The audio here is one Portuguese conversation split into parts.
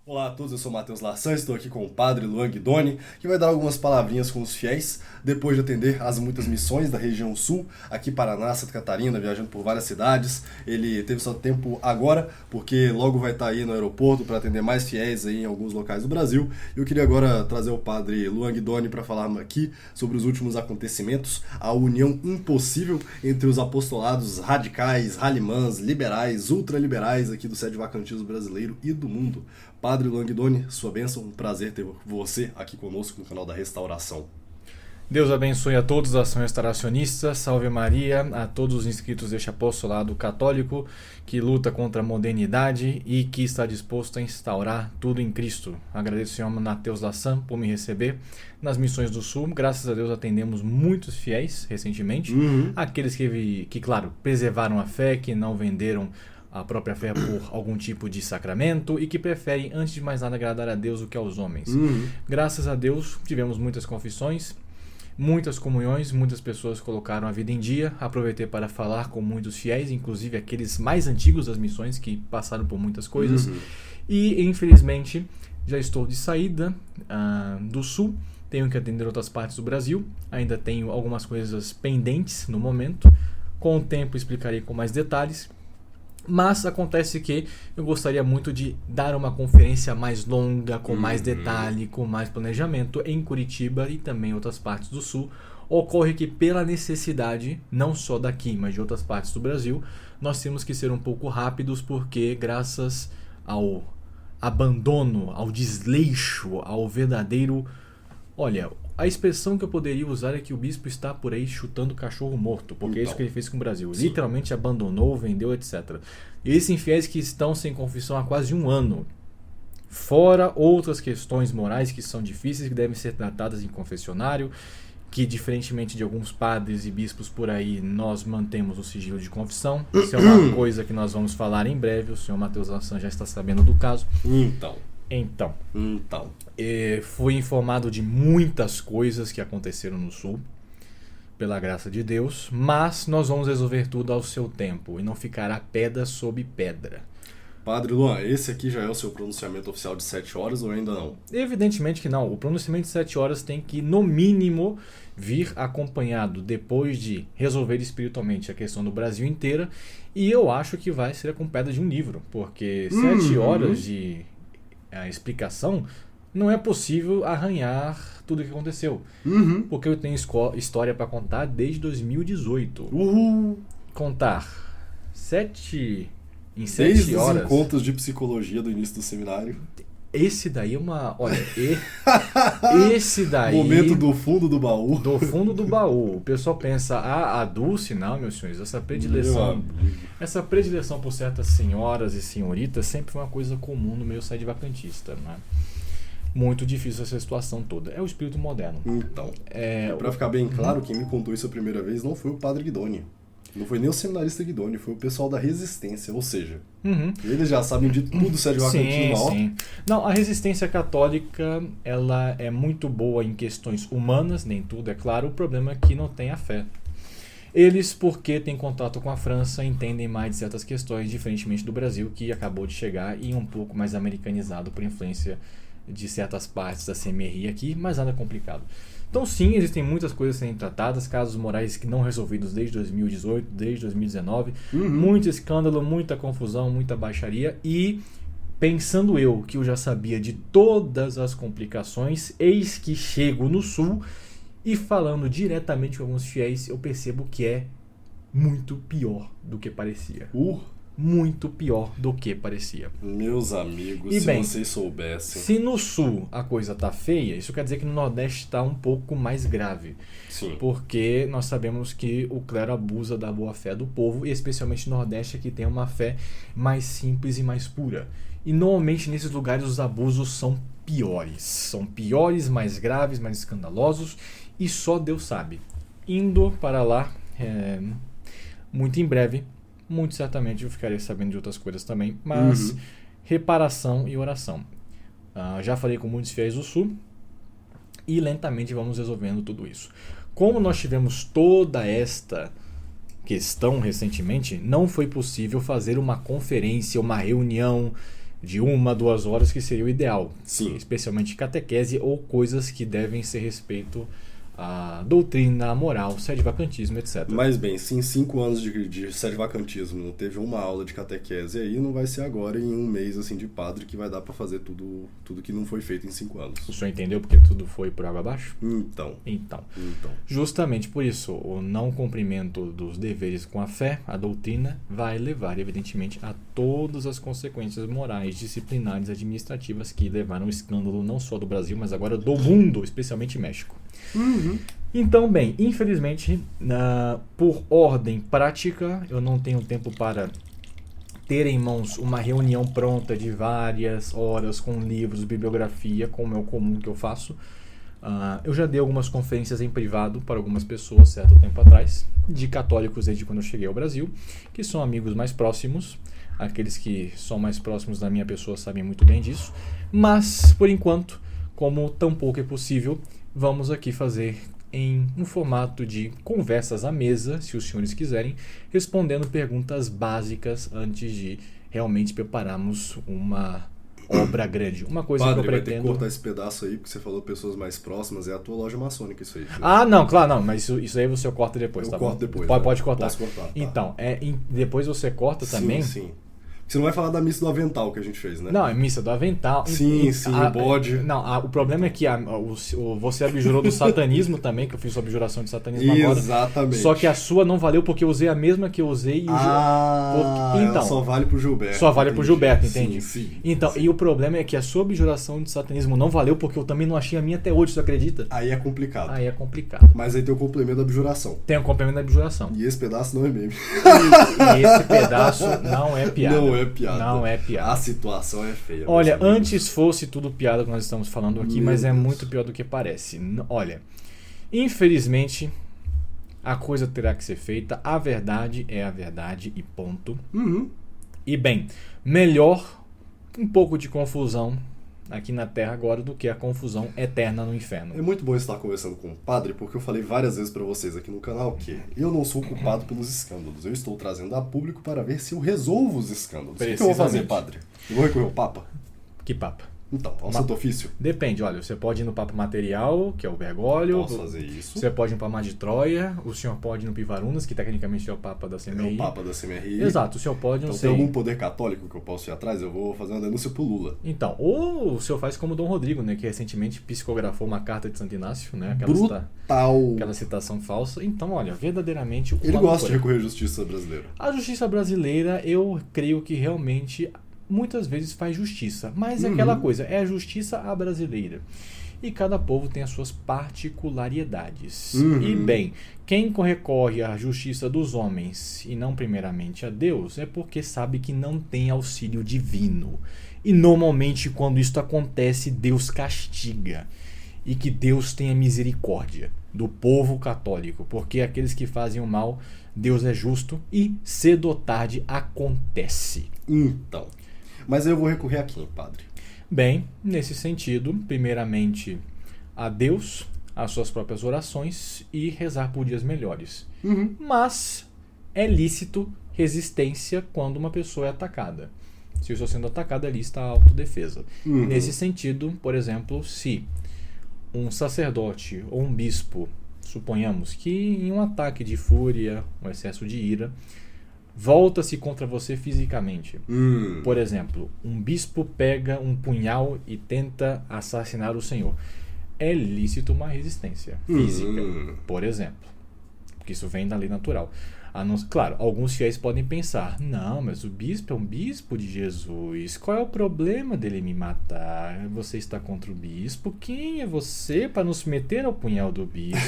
Olá a todos, eu sou Matheus Lassan, estou aqui com o padre Luan Guidoni, que vai dar algumas palavrinhas com os fiéis, depois de atender as muitas missões da região sul, aqui Paraná, Santa Catarina, viajando por várias cidades. Ele teve só tempo agora, porque logo vai estar aí no aeroporto para atender mais fiéis aí em alguns locais do Brasil. Eu queria agora trazer o padre Luan Guidoni para falar aqui sobre os últimos acontecimentos, a união impossível entre os apostolados radicais, ralimãs, liberais, ultraliberais aqui do sede vacantismo brasileiro e do mundo. Padre Luan Guidoni, sua bênção, um prazer ter você aqui conosco no canal da Restauração. Deus abençoe a todos da ação restauracionista, salve Maria, a todos os inscritos deste apostolado católico que luta contra a modernidade e que está disposto a instaurar tudo em Cristo. Agradeço ao senhor Matheus Lassan por me receber nas missões do Sul. Graças a Deus atendemos muitos fiéis recentemente, aqueles que, claro, preservaram a fé, que não venderam a própria fé por algum tipo de sacramento e que preferem, antes de mais nada, agradar a Deus do que aos homens. Graças a Deus, tivemos muitas confissões, muitas comunhões, muitas pessoas colocaram a vida em dia. Aproveitei para falar com muitos fiéis, inclusive aqueles mais antigos das missões que passaram por muitas coisas. E, infelizmente, já estou de saída do Sul. Tenho que atender outras partes do Brasil. Ainda tenho algumas coisas pendentes no momento. Com o tempo explicarei com mais detalhes. Mas acontece que eu gostaria muito de dar uma conferência mais longa, com mais detalhe, com mais planejamento em Curitiba e também em outras partes do Sul. Ocorre que pela necessidade, não só daqui, mas de outras partes do Brasil, nós temos que ser um pouco rápidos porque graças ao abandono, ao desleixo, ao verdadeiro... Olha, a expressão que eu poderia usar é que o bispo está por aí chutando cachorro morto, porque é isso que ele fez com o Brasil. Sim. Literalmente abandonou, vendeu, etc. E esses infiéis que estão sem confissão há quase um ano, fora outras questões morais que são difíceis, que devem ser tratadas em confessionário, que diferentemente de alguns padres e bispos por aí, nós mantemos o sigilo de confissão. Isso é uma coisa que nós vamos falar em breve, o senhor Matheus Lassan já está sabendo do caso. Então, fui informado de muitas coisas que aconteceram no Sul, pela graça de Deus, mas nós vamos resolver tudo ao seu tempo e não ficará pedra sobre pedra. Padre Luan, esse aqui já é o seu pronunciamento oficial de 7 horas ou ainda não? Evidentemente que não. O pronunciamento de 7 horas tem que, no mínimo, vir acompanhado depois de resolver espiritualmente a questão do Brasil inteira, e eu acho que vai ser com pedra de um livro, porque 7 horas de... a explicação, não é possível arranhar tudo o que aconteceu. Porque eu tenho história para contar desde 2018. Contar 7 em 7 desde horas. Desde os encontros de psicologia do início do seminário. Esse daí é uma... Olha, esse daí... Momento do fundo do baú. Do fundo do baú. O pessoal pensa, a Dulce, não, meus senhores, essa predileção por certas senhoras e senhoritas sempre foi uma coisa comum no meio sede vacantista, né? Muito difícil essa situação toda. É o espírito moderno. Então, para ficar bem claro, quem me contou isso a primeira vez não foi o padre Guidoni. Não foi nem o seminarista Guidoni, foi o pessoal da Resistência, ou seja, eles já sabem de tudo sede vacantismo na hora. Sim. Não, a resistência católica, ela é muito boa em questões humanas, nem tudo, é claro, o problema é que não tem a fé. Eles, porque têm contato com a França, entendem mais de certas questões, diferentemente do Brasil, que acabou de chegar e um pouco mais americanizado por influência de certas partes da CMRI aqui, mas nada complicado. Então sim, existem muitas coisas a serem tratadas, casos morais que não resolvidos desde 2018, desde 2019, muito escândalo, muita confusão, muita baixaria, e pensando eu que eu já sabia de todas as complicações, eis que chego no Sul e falando diretamente com alguns fiéis, eu percebo que é muito pior do que parecia. Muito pior do que parecia. Meus amigos, se vocês soubessem. Se no Sul a coisa tá feia, isso quer dizer que no Nordeste está um pouco mais grave. Sim. Porque nós sabemos que o clero abusa da boa-fé do povo, e especialmente no Nordeste, que tem uma fé mais simples e mais pura. E normalmente nesses lugares os abusos são piores. São piores, mais graves, mais escandalosos, e só Deus sabe. Indo para lá, muito em breve, muito certamente eu ficarei sabendo de outras coisas também, mas reparação e oração. Já falei com muitos fiéis do Sul e lentamente vamos resolvendo tudo isso. Como nós tivemos toda esta questão recentemente, não foi possível fazer uma conferência, uma reunião de 1-2 horas, que seria o ideal. Sim. Especialmente catequese ou coisas que devem ser respeito à doutrina, à moral, sede-vacantismo, etc. Mas bem, se em 5 anos de sede-vacantismo não teve uma aula de catequese aí, não vai ser agora em um mês assim de padre que vai dar pra fazer tudo que não foi feito em 5 anos. O senhor entendeu porque tudo foi por água abaixo? Então. Justamente por isso, o não cumprimento dos deveres com a fé, a doutrina, vai levar, evidentemente, a todas as consequências morais, disciplinares, administrativas que levaram ao escândalo não só do Brasil, mas agora do mundo, especialmente México. Então, bem, infelizmente, por ordem prática, eu não tenho tempo para ter em mãos uma reunião pronta de várias horas com livros, bibliografia, como é o comum que eu faço. Eu já dei algumas conferências em privado para algumas pessoas certo tempo atrás, de católicos desde quando eu cheguei ao Brasil, que são amigos mais próximos. Aqueles que são mais próximos da minha pessoa sabem muito bem disso. Mas, por enquanto, como tampouco é possível, vamos aqui fazer em um formato de conversas à mesa, se os senhores quiserem, respondendo perguntas básicas antes de realmente prepararmos uma obra grande. Uma coisa Padre, que eu pretendo... vai ter que cortar esse pedaço aí, porque você falou pessoas mais próximas, é a tua loja maçônica isso aí. Não, claro, não, mas isso aí você corta depois, eu tá corto bom? Depois. Pode cortar. Posso cortar, tá. Então, depois você corta também... Sim. Você não vai falar da missa do avental que a gente fez, né? Não, é missa do avental. Sim, o bode. O problema é que você abjurou do satanismo também, que eu fiz sua abjuração de satanismo agora. Exatamente. Só que a sua não valeu porque eu usei a mesma que eu usei. Ela só vale pro Gilberto. Só vale pro Gilberto, entende? Sim. Então, e o problema é que a sua abjuração de satanismo não valeu porque eu também não achei a minha até hoje, você acredita? Aí é complicado. Mas aí tem o complemento da abjuração. Tem o complemento da abjuração. E esse pedaço não é meme. E esse pedaço não é piada. Não é piada. A situação é feia. Olha, antes fosse tudo piada que nós estamos falando aqui, mas é muito pior do que parece. Olha, infelizmente, a coisa terá que ser feita. A verdade é a verdade e ponto. E bem, melhor um pouco de confusão aqui na Terra agora do que a confusão eterna no inferno. É muito bom estar conversando com o padre, porque eu falei várias vezes pra vocês aqui no canal que eu não sou culpado pelos escândalos. Eu estou trazendo a público para ver se eu resolvo os escândalos. O que eu vou fazer, padre? Eu vou recorrer ao Papa? Que Papa? Então, ao Santo Ofício? Depende, olha, você pode ir no Papa Material, que é o Bergoglio. Posso fazer isso. Você pode ir no Papa de Troia, o senhor pode ir no Pivarunas, que tecnicamente é o Papa da CMRI. É o Papa da CMRI. Exato, o senhor pode, não sei. Tem algum poder católico que eu posso ir atrás? Eu vou fazer uma denúncia pro Lula. Então, ou o senhor faz como Dom Rodrigo, né, que recentemente psicografou uma carta de Santo Inácio, né, aquela citação falsa. Então, olha, verdadeiramente... Ele gosta de recorrer à justiça brasileira. A justiça brasileira, eu creio que realmente... muitas vezes faz justiça, mas é aquela coisa, é a justiça à brasileira. E cada povo tem as suas particularidades. E bem, quem recorre à justiça dos homens e não primeiramente a Deus é porque sabe que não tem auxílio divino. E normalmente quando isso acontece, Deus castiga. E que Deus tenha misericórdia do povo católico, porque aqueles que fazem o mal, Deus é justo e cedo ou tarde acontece. Então... Mas eu vou recorrer a quem, padre? Bem, nesse sentido, primeiramente a Deus, as suas próprias orações e rezar por dias melhores. Mas é lícito resistência quando uma pessoa é atacada. Se eu estou sendo atacado, ali está a autodefesa. Nesse sentido, por exemplo, se um sacerdote ou um bispo, suponhamos que em um ataque de fúria, um excesso de ira, volta-se contra você fisicamente. Por exemplo, um bispo pega um punhal e tenta assassinar o Senhor. É lícito uma resistência física, por exemplo. Porque isso vem da lei natural. Claro, alguns fiéis podem pensar, não, mas o bispo é um bispo de Jesus. Qual é o problema dele me matar? Você está contra o bispo? Quem é você para nos meter ao punhal do bispo?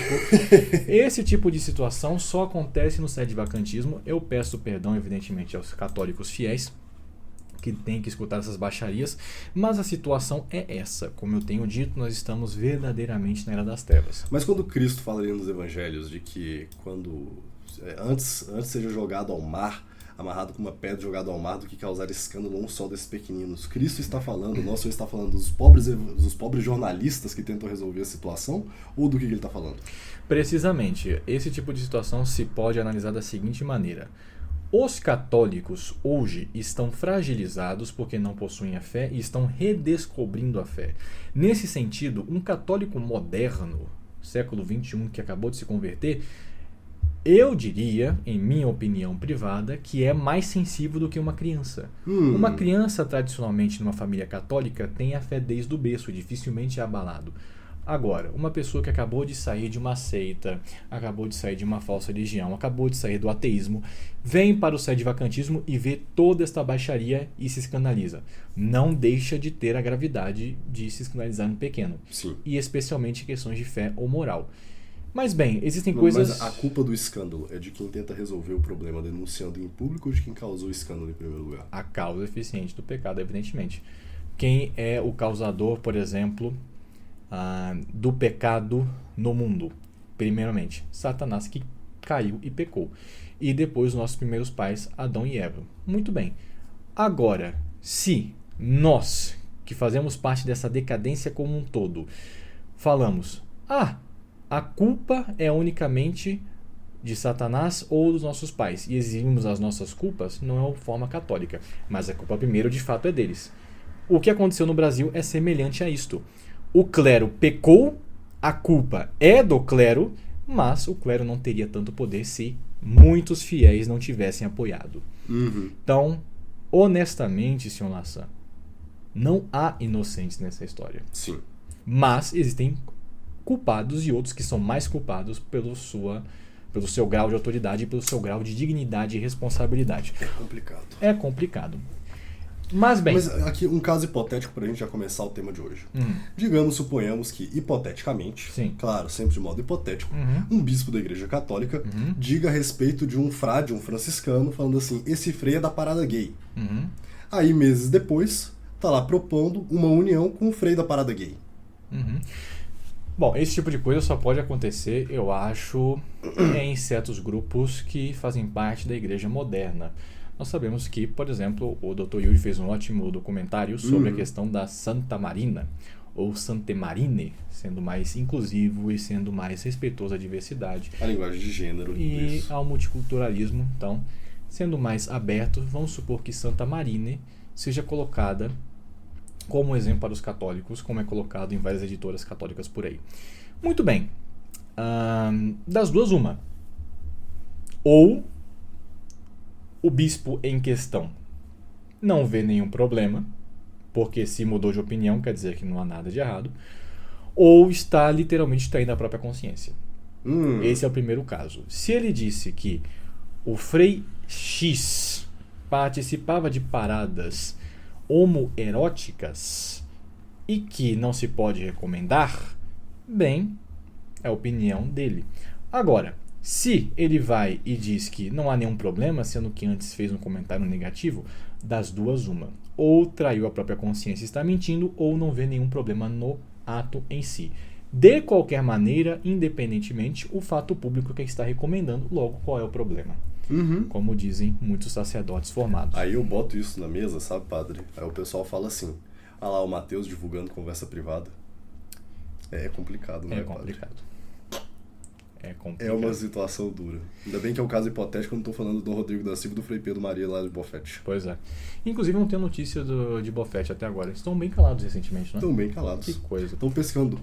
Esse tipo de situação só acontece no sede-vacantismo. Eu peço perdão, evidentemente, aos católicos fiéis que têm que escutar essas baixarias, mas a situação é essa. Como eu tenho dito, nós estamos verdadeiramente na Era das Trevas. Mas quando Cristo fala ali nos evangelhos de que antes seja jogado ao mar, amarrado com uma pedra, jogado ao mar, do que causar escândalo a um só desses pequeninos. Cristo está falando, o nosso Senhor está falando dos pobres jornalistas que tentam resolver a situação, ou do que ele está falando? Precisamente. Esse tipo de situação se pode analisar da seguinte maneira. Os católicos hoje estão fragilizados porque não possuem a fé e estão redescobrindo a fé. Nesse sentido, um católico moderno, século XXI, que acabou de se converter, eu diria, em minha opinião privada, que é mais sensível do que uma criança. Uma criança, tradicionalmente, numa família católica, tem a fé desde o berço, dificilmente é abalado. Agora, uma pessoa que acabou de sair de uma seita, acabou de sair de uma falsa religião, acabou de sair do ateísmo, vem para o sedivacantismo e vê toda esta baixaria e se escandaliza. Não deixa de ter a gravidade de se escandalizar no pequeno. Sim. E especialmente em questões de fé ou moral. Mas bem, existem coisas... Mas a culpa do escândalo é de quem tenta resolver o problema denunciando em público ou de quem causou o escândalo em primeiro lugar? A causa eficiente do pecado, evidentemente. Quem é o causador, por exemplo, do pecado no mundo? Primeiramente, Satanás, que caiu e pecou. E depois nossos primeiros pais, Adão e Eva. Muito bem. Agora, se nós, que fazemos parte dessa decadência como um todo, falamos... a culpa é unicamente de Satanás ou dos nossos pais, e eximimos as nossas culpas, não é uma forma católica, mas a culpa primeiro de fato é deles. O que aconteceu no Brasil é semelhante a isto. O clero pecou, a culpa é do clero, mas o clero não teria tanto poder se muitos fiéis não tivessem apoiado. Então, honestamente, Sr. Lassan, não há inocentes nessa história. Sim. Mas existem culpados e outros que são mais culpados pelo seu grau de autoridade e pelo seu grau de dignidade e responsabilidade. É complicado. É complicado. Mas bem... Mas aqui um caso hipotético para a gente já começar o tema de hoje. Digamos, suponhamos que, hipoteticamente, Sim. claro, sempre de modo hipotético, um bispo da Igreja Católica diga a respeito de um frade, um franciscano, falando assim, esse frei é da parada gay. Aí, meses depois, tá lá propondo uma união com o frei da parada gay. Bom, esse tipo de coisa só pode acontecer, eu acho, em certos grupos que fazem parte da igreja moderna. Nós sabemos que, por exemplo, o Dr. Yuri fez um ótimo documentário sobre a questão da Santa Marina, ou Sante Marine, sendo mais inclusivo e sendo mais respeitoso à diversidade. A linguagem de gênero. E isso. ao multiculturalismo, então, sendo mais aberto, vamos supor que Santa Marine seja colocada como exemplo para os católicos, como é colocado em várias editoras católicas por aí. Muito bem. Das duas, uma. Ou o bispo em questão não vê nenhum problema, porque se mudou de opinião, quer dizer que não há nada de errado, ou está literalmente traindo a própria consciência. Esse é o primeiro caso. Se ele disse que o Frei X participava de paradas homoeróticas e que não se pode recomendar, bem, é a opinião dele. Agora, se ele vai e diz que não há nenhum problema, sendo que antes fez um comentário negativo, das duas uma. Ou traiu a própria consciência e está mentindo, ou não vê nenhum problema no ato em si. De qualquer maneira, independentemente, o fato público que está recomendando, logo qual é o problema. Como dizem muitos sacerdotes formados. Aí eu boto isso na mesa, sabe, padre? Aí o pessoal fala assim, lá o Mateus divulgando conversa privada. É complicado, né, É complicado. padre? É complicado. É uma situação dura. Ainda bem que é um caso hipotético, eu não estou falando do Dom Rodrigo da Silva e do Frei Pedro Maria lá de Bofete. Pois é. Inclusive não tem notícia de Bofete até agora. Eles estão bem calados recentemente, né? Estão bem calados. Que coisa. Estão pescando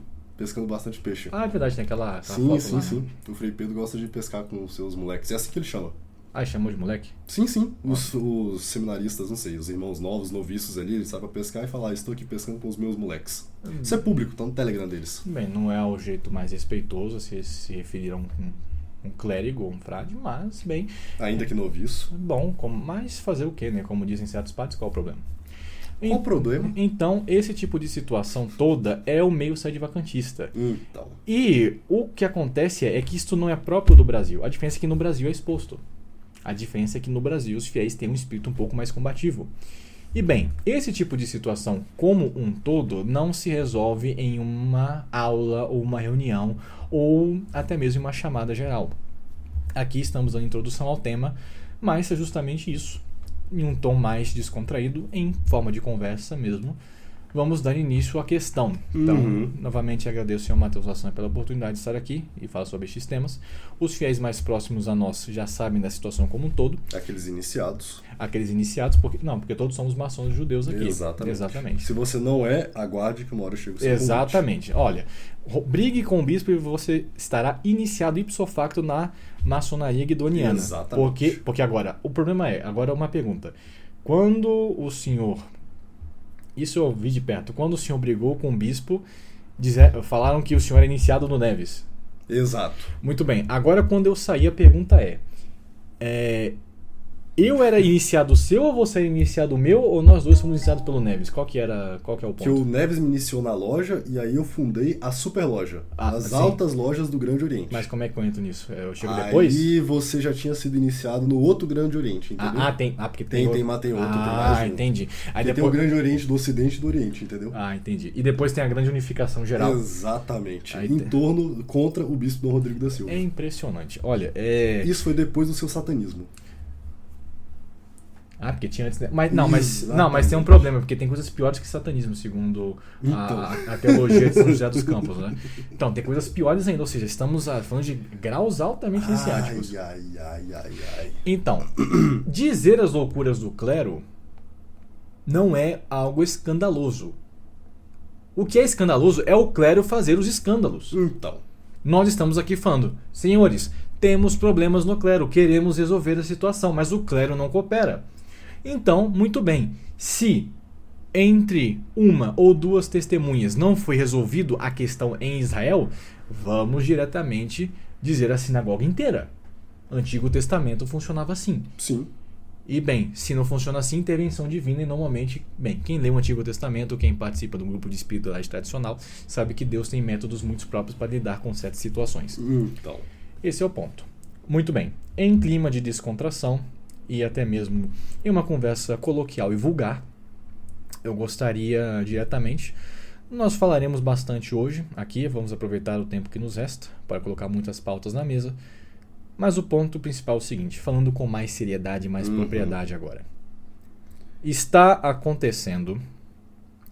bastante peixe. É verdade, tem aquela Sim, foto sim, lá, sim. né? O Frei Pedro gosta de pescar com os seus moleques. É assim que ele chama. Chamou de moleque? Sim. Os seminaristas, não sei, os irmãos novos, noviços ali, eles sabem pescar e falar, estou aqui pescando com os meus moleques. Isso é público, tá no Telegram deles. Bem, não é o jeito mais respeitoso a se referir a um clérigo ou um frade, mas, bem... Ainda que noviço. Bom, mas fazer o quê, né? Como dizem certos padres, qual o problema? Qual o problema? Então, esse tipo de situação toda é o meio sedivacantista. Então. E o que acontece é que isto não é próprio do Brasil. A diferença é que no Brasil é exposto. A diferença é que no Brasil os fiéis têm um espírito um pouco mais combativo. E bem, esse tipo de situação como um todo não se resolve em uma aula ou uma reunião ou até mesmo uma chamada geral. Aqui estamos dando introdução ao tema, mas é justamente isso, em um tom mais descontraído, em forma de conversa mesmo, vamos dar início à questão. Então, novamente agradeço ao senhor Matheus Lassan pela oportunidade de estar aqui e falar sobre estes temas. Os fiéis mais próximos a nós já sabem da situação como um todo. Aqueles iniciados, porque todos somos maçons judeus aqui. Exatamente. Se você não é, aguarde que uma hora chega o seu Exatamente. Olha, brigue com o bispo e você estará iniciado ipso facto na maçonaria guidoniana. Exatamente. Porque agora, o problema agora é uma pergunta. Quando o senhor... Isso eu vi de perto. Quando o senhor brigou com o bispo, falaram que o senhor era iniciado no Neves. Exato. Muito bem. Agora, quando eu saí, a pergunta eu era iniciado seu ou você era iniciado meu, ou nós dois fomos iniciados pelo Neves? Qual que é o ponto? Que o Neves me iniciou na loja e aí eu fundei a super loja. As altas lojas do Grande Oriente. Mas como é que eu entro nisso? Eu chego depois? Aí você já tinha sido iniciado no outro Grande Oriente, entendeu? Porque tem outro, tem mais um. Entendi. Aí depois... tem o Grande Oriente do Ocidente e do Oriente, entendeu? Entendi. E depois tem a grande unificação geral. Exatamente. Contra o bispo Dom Rodrigo da Silva. É impressionante. Olha, Isso foi depois do seu satanismo. Porque tinha antes... Mas tem um problema, porque tem coisas piores que satanismo, segundo a teologia de São José dos Campos, né? Então, tem coisas piores ainda, ou seja, estamos falando de graus altamente iniciáticos. Então, dizer as loucuras do clero não é algo escandaloso. O que é escandaloso é o clero fazer os escândalos. Então, nós estamos aqui falando, senhores, temos problemas no clero, queremos resolver a situação, mas o clero não coopera. Então, muito bem, se entre uma ou duas testemunhas não foi resolvido a questão em Israel, vamos diretamente dizer a sinagoga inteira. O Antigo Testamento funcionava assim. Sim. E bem, se não funciona assim, intervenção divina, e normalmente, quem lê o Antigo Testamento, quem participa do grupo de espiritualidade tradicional, sabe que Deus tem métodos muito próprios para lidar com certas situações. Então, esse é o ponto. Muito bem, em clima de descontração e até mesmo em uma conversa coloquial e vulgar, eu gostaria diretamente, nós falaremos bastante hoje aqui, vamos aproveitar o tempo que nos resta para colocar muitas pautas na mesa, mas o ponto principal é o seguinte, falando com mais seriedade e mais propriedade agora. Está acontecendo,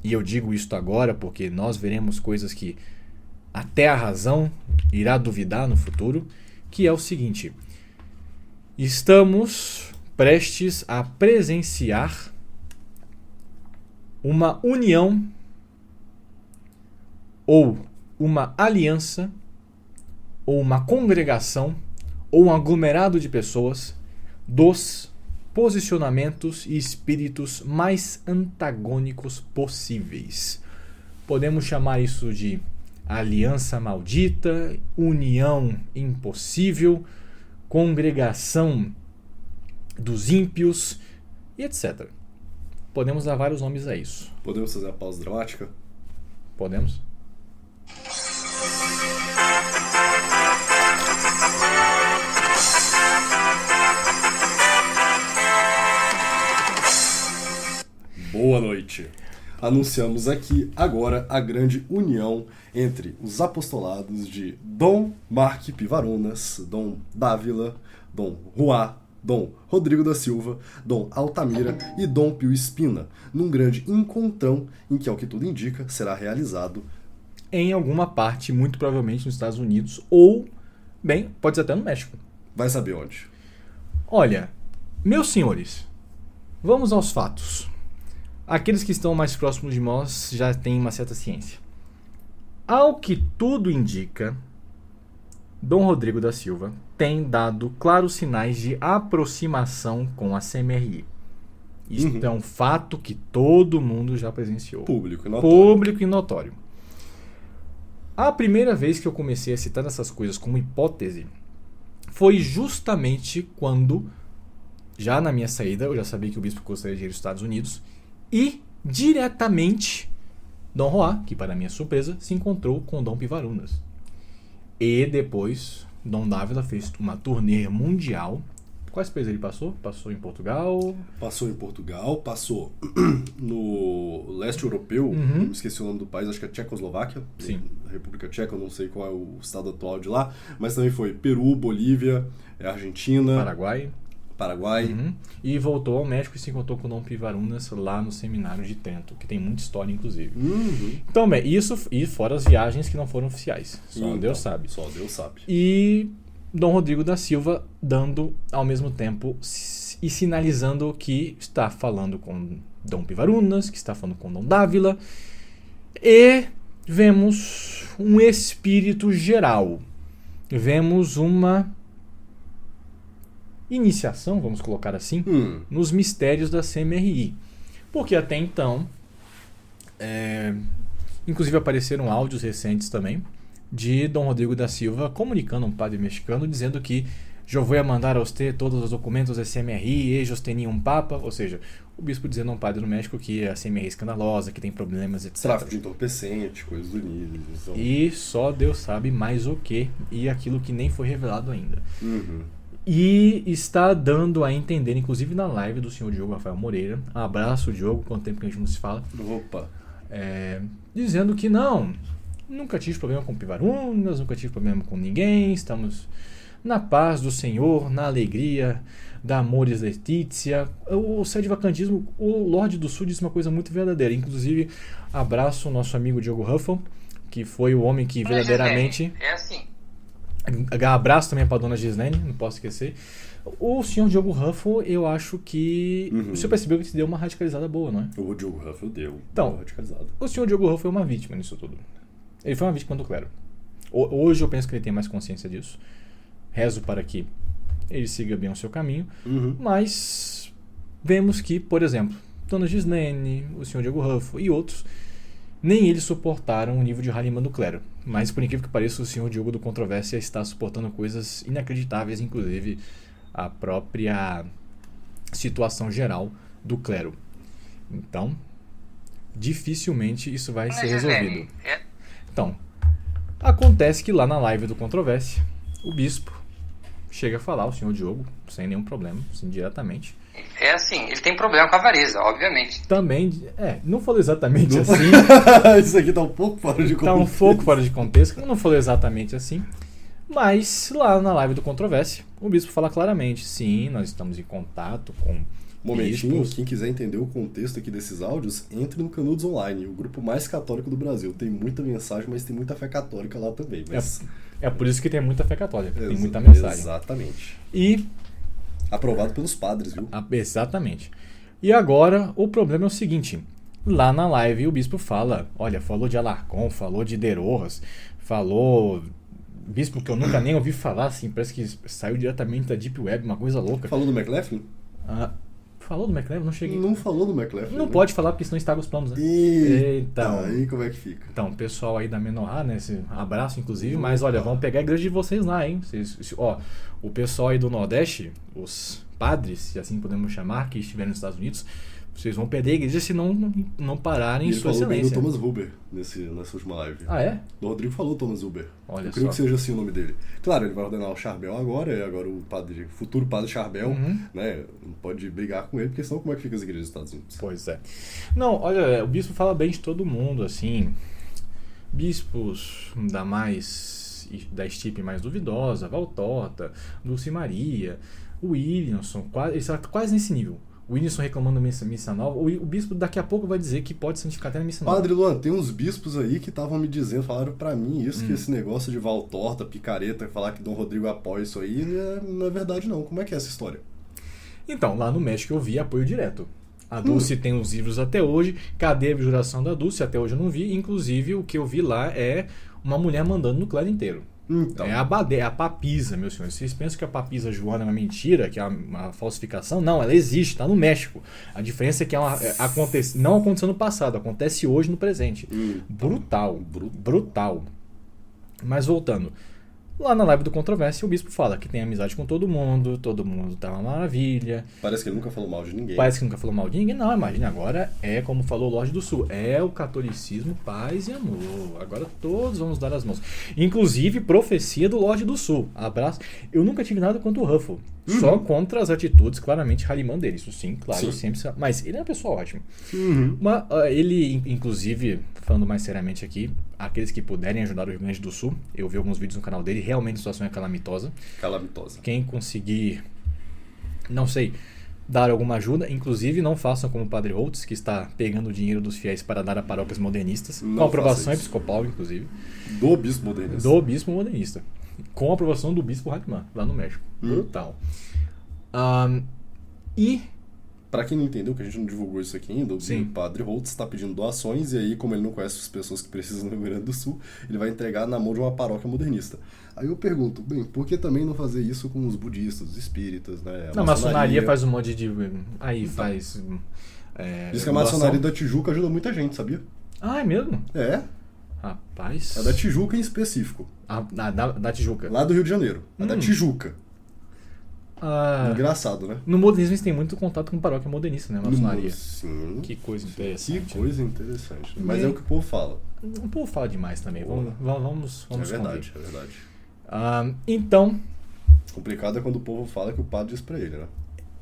e eu digo isto agora porque nós veremos coisas que até a razão irá duvidar no futuro, que é o seguinte: estamos prestes a presenciar uma união ou uma aliança ou uma congregação ou um aglomerado de pessoas dos posicionamentos e espíritos mais antagônicos possíveis. Podemos chamar isso de aliança maldita, união impossível, congregação dos ímpios e etc. Podemos dar vários nomes a isso. Podemos fazer a pausa dramática? Podemos? Boa noite. Anunciamos aqui agora a grande união entre os apostolados de Dom Mark Pivaronas, Dom Dávila, Dom Juá, Dom Rodrigo da Silva, Dom Altamira e Dom Pio Espina, num grande encontrão em que, ao que tudo indica, será realizado em alguma parte, muito provavelmente nos Estados Unidos, ou, pode ser até no México. Vai saber onde. Olha, meus senhores, vamos aos fatos. Aqueles que estão mais próximos de nós já têm uma certa ciência. Ao que tudo indica, Dom Rodrigo da Silva tem dado claros sinais de aproximação com a CMRI. Isso é um fato que todo mundo já presenciou. Público e notório. A primeira vez que eu comecei a citar essas coisas como hipótese foi justamente quando, já na minha saída, eu já sabia que o bispo gostaria de ir aos Estados Unidos, e diretamente Dom Juá, que para minha surpresa, se encontrou com Dom Pivaronas. E depois Dom Dávila fez uma turnê mundial. Quais países ele passou? Passou em Portugal? Passou em Portugal, passou no leste europeu, não esqueci o nome do país, acho que é Tchecoslováquia. Sim. República Tcheca, eu não sei qual é o estado atual de lá, mas também foi Peru, Bolívia, Argentina, Paraguai. E voltou ao México e se encontrou com Dom Pivarunas lá no Seminário de Trento, que tem muita história, inclusive. Então, bem, isso e fora as viagens que não foram oficiais. Só Deus sabe. Só Deus sabe. E Dom Rodrigo da Silva dando, ao mesmo tempo, e sinalizando que está falando com Dom Pivarunas, que está falando com Dom Dávila. E vemos um espírito geral. Vemos uma iniciação, vamos colocar assim, nos mistérios da CMRI. Porque até então, inclusive apareceram áudios recentes também, de Dom Rodrigo da Silva comunicando a um padre mexicano, dizendo que eu vou mandar a você todos os documentos da CMRI, ellos teniam um papa, ou seja, o bispo dizendo a um padre no México que a CMRI é escandalosa, que tem problemas, etc. Tráfico de entorpecente, coisas do nível. Então... E só Deus sabe mais o que, e aquilo que nem foi revelado ainda. E está dando a entender, inclusive na live do senhor Diogo Rafael Moreira, abraço Diogo, quanto tempo que a gente não se fala, dizendo que nunca tive problema com Pivarunas, nunca tive problema com ninguém, estamos na paz do Senhor, na alegria da Amores Letícia. O sede-vacantismo, o Lorde do Sul disse uma coisa muito verdadeira, inclusive abraço o nosso amigo Diogo Ruffle, que foi o homem que verdadeiramente... É assim. Abraço também para a dona Gislene, não posso esquecer. O senhor Diogo Ruffle, eu acho que... O senhor percebeu que se deu uma radicalizada boa, não é? O Diogo Ruffle deu uma radicalizada. O senhor Diogo Ruffle é uma vítima nisso tudo. Ele foi uma vítima do clero. Hoje eu penso que ele tem mais consciência disso. Rezo para que ele siga bem o seu caminho. Mas vemos que, por exemplo, dona Gislene, o senhor Diogo Ruffle e outros, nem eles suportaram o nível de Halimã do clero. Mas, por incrível que pareça, o senhor Diogo do Controvérsia está suportando coisas inacreditáveis, inclusive a própria situação geral do clero. Então, dificilmente isso vai ser resolvido. Então, acontece que lá na live do Controvérsia, o bispo chega a falar, o senhor Diogo, sem nenhum problema, assim, diretamente. É assim, ele tem problema com a avareza, obviamente. Também, não falou exatamente assim. Isso aqui tá um pouco fora de contexto. Tá um pouco fora de contexto, não falou exatamente assim. Mas lá na live do Controvérsia, o bispo fala claramente, sim, nós estamos em contato com momentinho, bispos. Quem quiser entender o contexto aqui desses áudios, entre no Canudos Online, o grupo mais católico do Brasil. Tem muita mensagem, mas tem muita fé católica lá também. Mas... É por isso que tem muita fé católica, tem muita mensagem. Exatamente. E... aprovado pelos padres, viu? Exatamente. E agora, o problema é o seguinte. Lá na live, o bispo fala, olha, falou de Alarcon, falou de De Rojas, falou... Bispo que eu nunca nem ouvi falar, assim, parece que saiu diretamente da Deep Web, uma coisa louca. Falou do McLaughlin? Falou do McLaren? Não cheguei. Não falou do McLaughlin. Não pode falar porque senão estraga os planos, né? Então, aí como é que fica? Então, o pessoal aí da Menorá, né? Esse abraço, inclusive. Mas, olha, vamos pegar a igreja de vocês lá, hein? O pessoal aí do Nordeste, os padres, se assim podemos chamar, que estiverem nos Estados Unidos, vocês vão perder a igreja se não pararem em sua excelência. Ele falou bem do Thomas Huber nessa última live. Ah, é? O Rodrigo falou Thomas Huber. Olha, eu creio que seja assim o nome dele. Claro, ele vai ordenar o Charbel agora o futuro padre Charbel, né? Não pode brigar com ele, porque senão como é que fica as igrejas dos Estados Unidos? Pois é. Não, olha, o bispo fala bem de todo mundo, assim. Bispos da estipe mais duvidosa, Valtorta, Dulce Maria, o Williamson, ele está quase nesse nível. O Williamson reclamando da missa nova. O bispo daqui a pouco vai dizer que pode santificar até na missa nova. Padre Luan, tem uns bispos aí que estavam me dizendo, falaram pra mim isso, que esse negócio de Valtorta, picareta, falar que Dom Rodrigo apoia isso aí, não é verdade não. Como é que é essa história? Então, lá no México eu vi apoio direto. A Dulce tem os livros até hoje. Cadê a abjuração da Dulce? Até hoje eu não vi. Inclusive, o que eu vi lá é uma mulher mandando no clero inteiro. Então. É a papisa, meus senhores. Vocês pensam que a papisa Joana é uma mentira, que é uma falsificação? Não, ela existe, está no México. A diferença é que não aconteceu no passado, acontece hoje no presente. Brutal. Mas voltando. Lá na live do Controvérsia, o bispo fala que tem amizade com todo mundo tá uma maravilha. Parece que ele nunca falou mal de ninguém. Não, imagine, agora é como falou o Lorde do Sul, é o catolicismo, paz e amor. Agora todos vamos dar as mãos. Inclusive, profecia do Lorde do Sul. Abraço. Eu nunca tive nada contra o Ruffle. Só contra as atitudes, claramente, Halimã dele. Isso sim, claro, sempre. Mas ele é uma pessoa ótima. Mas, ele, inclusive, falando mais seriamente aqui, aqueles que puderem ajudar o Rio Grande do Sul, eu vi alguns vídeos no canal dele, realmente a situação é calamitosa. Calamitosa. Quem conseguir não sei, dar alguma ajuda. Inclusive, não façam como o Padre Holtz, que está pegando o dinheiro dos fiéis para dar a paróquias modernistas, Não com aprovação faça isso. episcopal, inclusive, Do bispo modernista. do bispo modernista, com a aprovação do bispo Hartmann, lá no México. Brutal. E Pra quem não entendeu, que a gente não divulgou isso aqui ainda, Sim. o Padre Holtz está pedindo doações e aí, como ele não conhece as pessoas que precisam no Rio Grande do Sul, ele vai entregar na mão de uma paróquia modernista. Aí eu pergunto, bem, por que também não fazer isso com os budistas, os espíritas, né? na maçonaria faz um monte de... Aí Então. faz... Diz que a maçonaria da Tijuca ajuda muita gente, sabia? Ah, é mesmo? É, Rapaz... a da Tijuca em específico. Da Tijuca. Lá do Rio de Janeiro. A da Tijuca. Engraçado, né? No modernismo eles têm muito contato com paróquia modernista, né? A maçonaria. Sim. Que coisa interessante. Que coisa interessante. Mas Bem, é o que o povo fala. O povo fala demais também. Vamos É verdade, é verdade. Então, Complicado é quando o povo fala que o padre diz pra ele, né?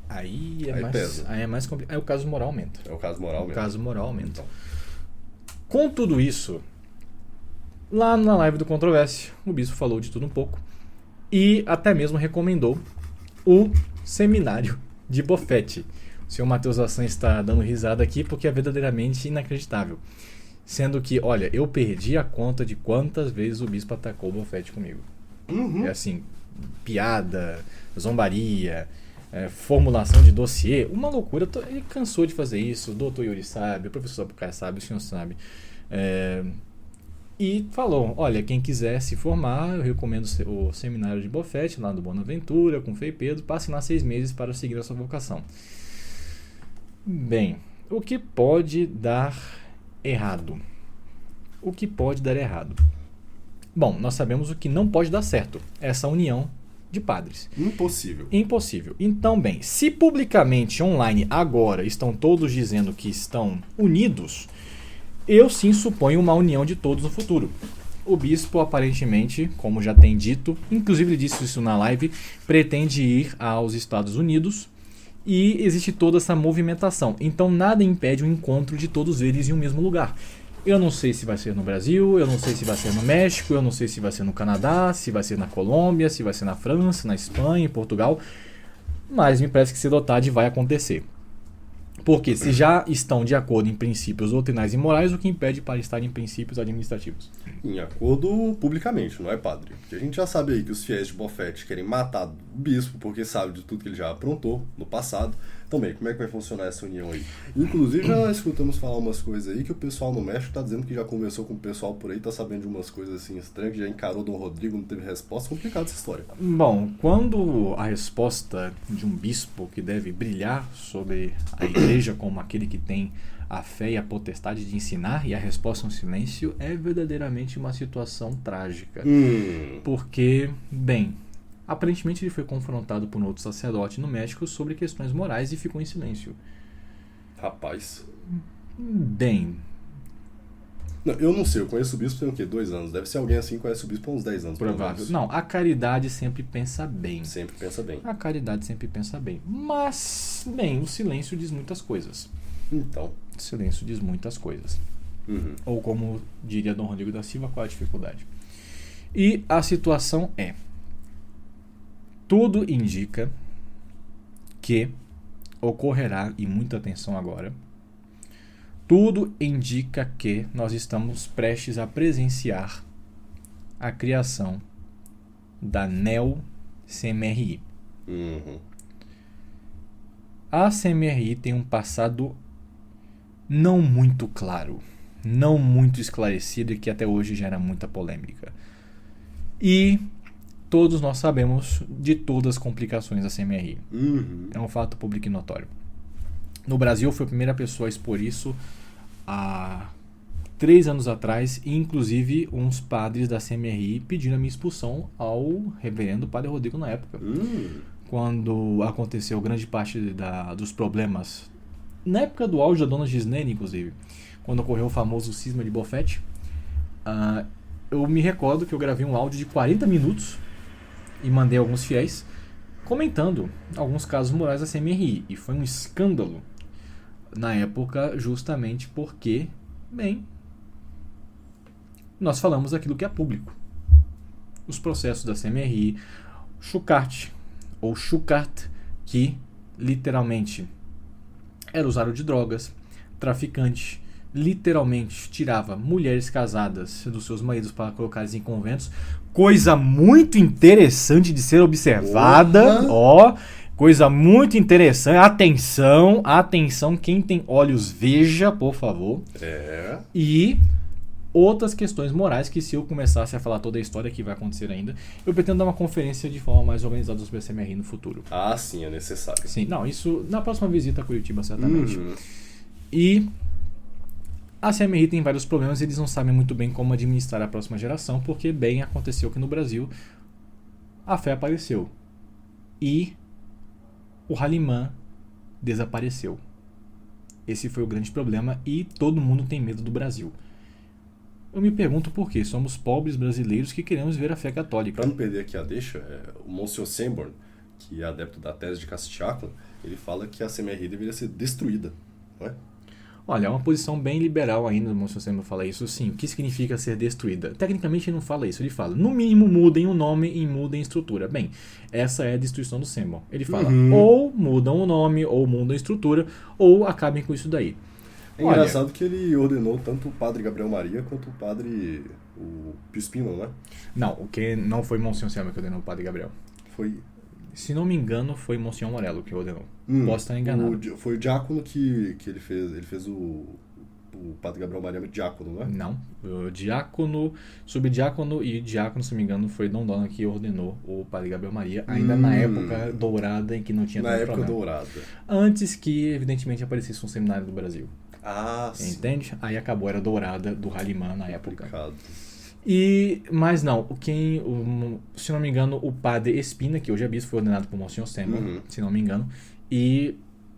aí Aí pesa. é mais complicado. Aí o caso moral aumenta. É o caso moral O mesmo. caso moral aumenta. Então. Com tudo isso, lá na live do Controvérsia, o bispo falou de tudo um pouco e até mesmo recomendou o seminário de Bofete. O senhor Matheus Assan está dando risada aqui porque é verdadeiramente inacreditável. Sendo que, olha, eu perdi a conta de quantas vezes o bispo atacou o Bofete comigo. É assim, piada, zombaria, formulação de dossiê, uma loucura. Ele cansou de fazer isso, o doutor Yuri sabe, o professor Sapucaia sabe, o senhor sabe. E falou, olha, quem quiser se formar, eu recomendo o seminário de Bofete, lá do Bonaventura, com Frei Pedro, passe lá 6 meses para seguir a sua vocação. Bem, o que pode dar errado? O que pode dar errado? Bom, nós sabemos o que não pode dar certo, essa união de padres. Impossível. Impossível. Então, bem, se publicamente online agora estão todos dizendo que estão unidos, eu sim suponho uma união de todos no futuro. O bispo, aparentemente, como já tem dito, inclusive ele disse isso na live, pretende ir aos Estados Unidos e existe toda essa movimentação. Então nada impede o encontro de todos eles em um mesmo lugar. Eu não sei se vai ser no Brasil, eu não sei se vai ser no México, eu não sei se vai ser no Canadá, se vai ser na Colômbia, se vai ser na França, na Espanha, em Portugal, mas me parece que cedo ou tarde vai acontecer. Porque se já estão de acordo em princípios doutrinais e morais, o que impede para estar em princípios administrativos? Em acordo publicamente, não é, padre? Porque a gente já sabe aí que os fiéis de Bofete querem matar o bispo porque sabe de tudo que ele já aprontou no passado. Então, bem, como é que vai funcionar essa união aí? Inclusive, já escutamos falar umas coisas aí que o pessoal no México tá dizendo que já conversou com o pessoal por aí, tá sabendo de umas coisas assim estranhas, que já encarou Dom Rodrigo, não teve resposta. Complicada essa história. Bom, quando a resposta de um bispo que deve brilhar sobre a igreja como aquele que tem a fé e a potestade de ensinar, e a resposta é um silêncio, é verdadeiramente uma situação trágica. Porque, bem, aparentemente ele foi confrontado por um outro sacerdote no México sobre questões morais e ficou em silêncio. Rapaz. Bem... Não, eu não sei, eu conheço o bispo tem o quê? 2 anos. Deve ser alguém assim que conhece o bispo há uns 10 anos. Provável. Não, a caridade sempre pensa bem. Sempre pensa bem. A caridade sempre pensa bem. Mas, bem, o silêncio diz muitas coisas. Então. O silêncio diz muitas coisas. Ou como diria Dom Rodrigo da Silva, qual a dificuldade? E a situação é... Tudo indica que ocorrerá, e muita atenção agora, tudo indica que nós estamos prestes a presenciar a criação da Neo-CMRI. A CMRI tem um passado não muito claro, não muito esclarecido e que até hoje gera muita polêmica. E todos nós sabemos de todas as complicações da CMRI. É um fato público e notório. No Brasil, foi a primeira pessoa a expor isso há 3 anos atrás, e inclusive uns padres da CMRI pediram a minha expulsão ao reverendo Padre Rodrigo na época. Quando aconteceu grande parte dos problemas, na época do auge da Dona Gislene, inclusive, quando ocorreu o famoso cisma de Bofete, eu me recordo que eu gravei um áudio de 40 minutos e mandei a alguns fiéis comentando alguns casos morais da CMRI, e foi um escândalo na época, justamente porque, bem, nós falamos daquilo que é público. Os processos da CMRI, Schuckardt, ou Schuckardt, que literalmente, era usuário de drogas, traficante, literalmente tirava mulheres casadas dos seus maridos para colocá-las em conventos. Coisa muito interessante de ser observada. Ó, coisa muito interessante. Atenção, atenção. Quem tem olhos, veja, por favor. E outras questões morais que, se eu começasse a falar toda a história que vai acontecer ainda, eu pretendo dar uma conferência de forma mais organizada sobre a CMRI no futuro. Ah, sim, é necessário. Sim, não, isso na próxima visita a Curitiba, certamente. E a CMRI tem vários problemas e eles não sabem muito bem como administrar a próxima geração, porque bem aconteceu que no Brasil a fé apareceu e o Halimã desapareceu. Esse foi o grande problema e todo mundo tem medo do Brasil. Eu me pergunto por quê. Somos pobres brasileiros que queremos ver a fé católica. Para não perder aqui a deixa, o Monsignor Sanborn, que é adepto da tese de Castiacla, ele fala que a CMRI deveria ser destruída, não é? Olha, é uma posição bem liberal ainda, o Monsignor Sanborn fala isso, sim. O que significa ser destruída? Tecnicamente ele não fala isso, ele fala, no mínimo mudem o nome e mudem a estrutura. Bem, essa é a destruição do Sanborn. Ele fala, ou mudam o nome, ou mudam a estrutura, ou acabem com isso daí. É engraçado que ele ordenou tanto o padre Gabriel Maria quanto o padre Pio Spino, né? Não, o que não foi Monsignor Sanborn que ordenou o padre Gabriel. Foi... Se não me engano, foi Monsignor Morello que ordenou. Posso estar enganado. Foi o diácono que ele fez. Ele fez o padre Gabriel Maria diácono, né? Não. O diácono, subdiácono e diácono, se não me engano, foi Dom Dona que ordenou o padre Gabriel Maria, ainda na época dourada em que não tinha tanto problema. Na época dourada. Antes que, evidentemente, aparecesse um seminário do Brasil. Ah, sim. Entende? Aí acabou, era dourada do Halimã na época. Complicado. Mas não, se não me engano, o padre Espina, que hoje é bispo, foi ordenado por Monsignor Sanborn, se não me engano, e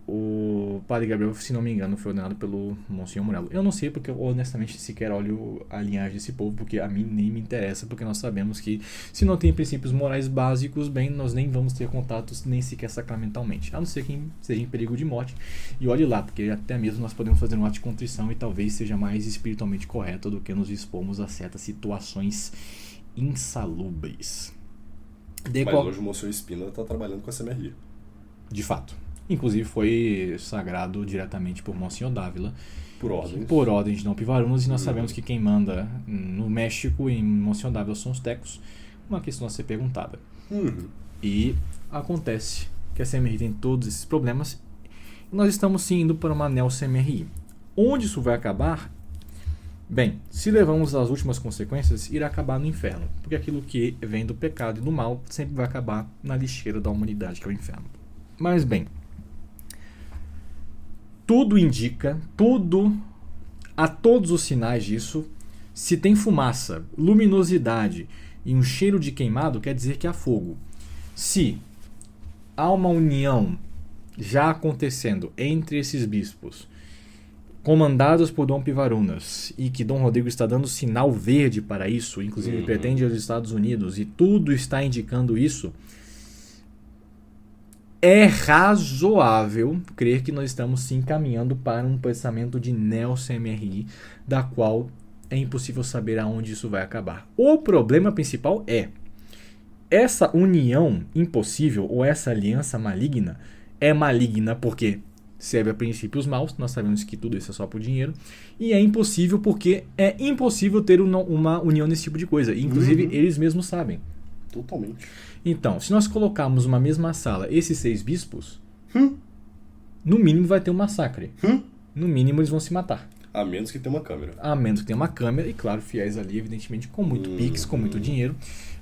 o padre Gabriel, se não me engano, foi ordenado pelo Monsignor Morello. Eu não sei porque eu honestamente sequer olho a linhagem desse povo, porque a mim nem me interessa, porque nós sabemos que se não tem princípios morais básicos, bem, nós nem vamos ter contatos nem sequer sacramentalmente, a não ser quem seja em perigo de morte. E olhe lá, porque até mesmo nós podemos fazer um ato de contrição e talvez seja mais espiritualmente correto do que nos expomos a certas situações insalubres. Mas hoje o Monsignor Espina está trabalhando com a CMRI. De fato. Inclusive foi sagrado diretamente por Monsignor Dávila. Por ordem de Dom Pivarunas. E nós sabemos que quem manda no México em Monsignor Dávila são os tecos. Uma questão a ser perguntada. E acontece que a CMRI tem todos esses problemas. E nós estamos sim indo para uma neo-CMRI. Onde isso vai acabar? Bem, se levamos às últimas consequências, irá acabar no inferno. Porque aquilo que vem do pecado e do mal sempre vai acabar na lixeira da humanidade, que é o inferno. Mas bem, tudo indica, há todos os sinais disso. Se tem fumaça, luminosidade e um cheiro de queimado, quer dizer que há fogo. Se há uma união já acontecendo entre esses bispos, comandados por Dom Pivarunas, e que Dom Rodrigo está dando sinal verde para isso, inclusive pretende aos Estados Unidos, e tudo está indicando isso, é razoável crer que nós estamos sim caminhando para um pensamento de neo-CMRI, da qual é impossível saber aonde isso vai acabar. O problema principal é essa união impossível ou essa aliança maligna é maligna porque serve a princípios maus, nós sabemos que tudo isso é só por dinheiro, e é impossível porque é impossível ter uma união nesse tipo de coisa, inclusive eles mesmos sabem. Totalmente. Então, se nós colocarmos numa mesma sala esses 6 bispos, no mínimo vai ter um massacre. No mínimo eles vão se matar. A menos que tenha uma câmera. A menos que tenha uma câmera, e claro, fiéis ali, evidentemente, com muito pix, com muito dinheiro.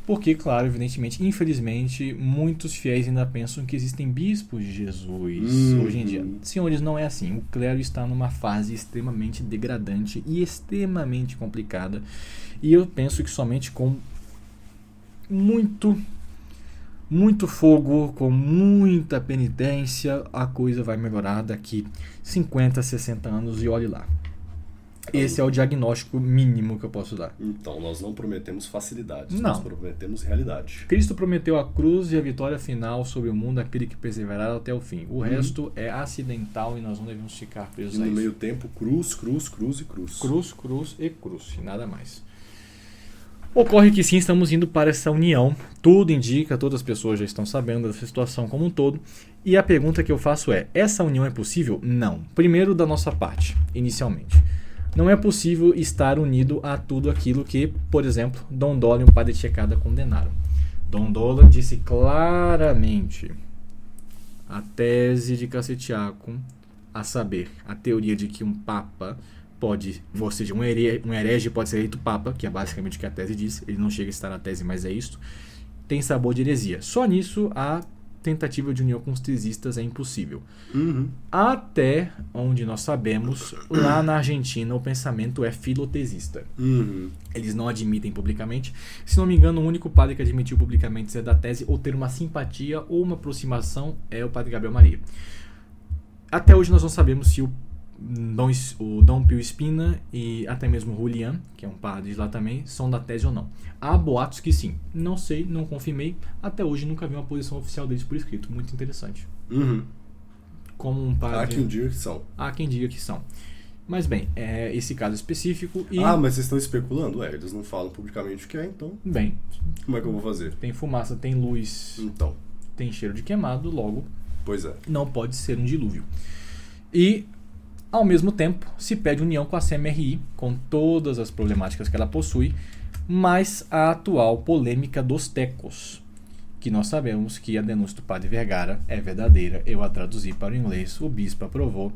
Porque, claro, evidentemente, infelizmente, muitos fiéis ainda pensam que existem bispos de Jesus hoje em dia. Senhores, não é assim. O clero está numa fase extremamente degradante e extremamente complicada. E eu penso que somente com muito fogo, com muita penitência, a coisa vai melhorar daqui 50, 60 anos e olhe lá. Esse é o diagnóstico mínimo que eu posso dar. Então, nós não prometemos facilidades, não. Nós prometemos realidade. Cristo prometeu a cruz e a vitória final sobre o mundo àquele que perseverar até o fim. O resto é acidental e nós não devemos ficar presos a isso. E no meio tempo, cruz, cruz, cruz e cruz. Cruz, cruz e cruz, e nada mais. Ocorre que sim, estamos indo para essa união. Tudo indica, todas as pessoas já estão sabendo dessa situação como um todo. E a pergunta que eu faço é: essa união é possível? Não. Primeiro, da nossa parte, inicialmente. Não é possível estar unido a tudo aquilo que, por exemplo, Dom Dola e um padre Tchekada condenaram. Dom Dola disse claramente a tese de Cassetiaco, a saber, a teoria de que um papa pode, ou seja, um herege pode ser eleito papa, que é basicamente o que a tese diz, ele não chega a estar na tese, mas é isto, tem sabor de heresia. Só nisso a tentativa de união com os tesistas é impossível. Até onde nós sabemos, lá na Argentina o pensamento é filotesista. Eles não admitem publicamente. Se não me engano, o único padre que admitiu publicamente ser da tese ou ter uma simpatia ou uma aproximação é o padre Gabriel Maria. Até hoje nós não sabemos se o Dom Pio Spina e até mesmo o Julián, que é um padre lá também, são da tese ou não. Há boatos que sim. Não sei, não confirmei. Até hoje nunca vi uma posição oficial deles por escrito. Muito interessante. Como um padre... Há quem diga que são. Há quem diga que são. Mas bem, é esse caso específico e... mas vocês estão especulando? Eles não falam publicamente o que é, então... Bem... Como é que eu vou fazer? Tem fumaça, tem luz... Então... Tem cheiro de queimado, logo... Pois é. Não pode ser um dilúvio. E... Ao mesmo tempo, se pede união com a CMRI, com todas as problemáticas que ela possui, mas a atual polêmica dos tecos, que nós sabemos que a denúncia do padre Vergara é verdadeira, eu a traduzi para o inglês, o bispo aprovou,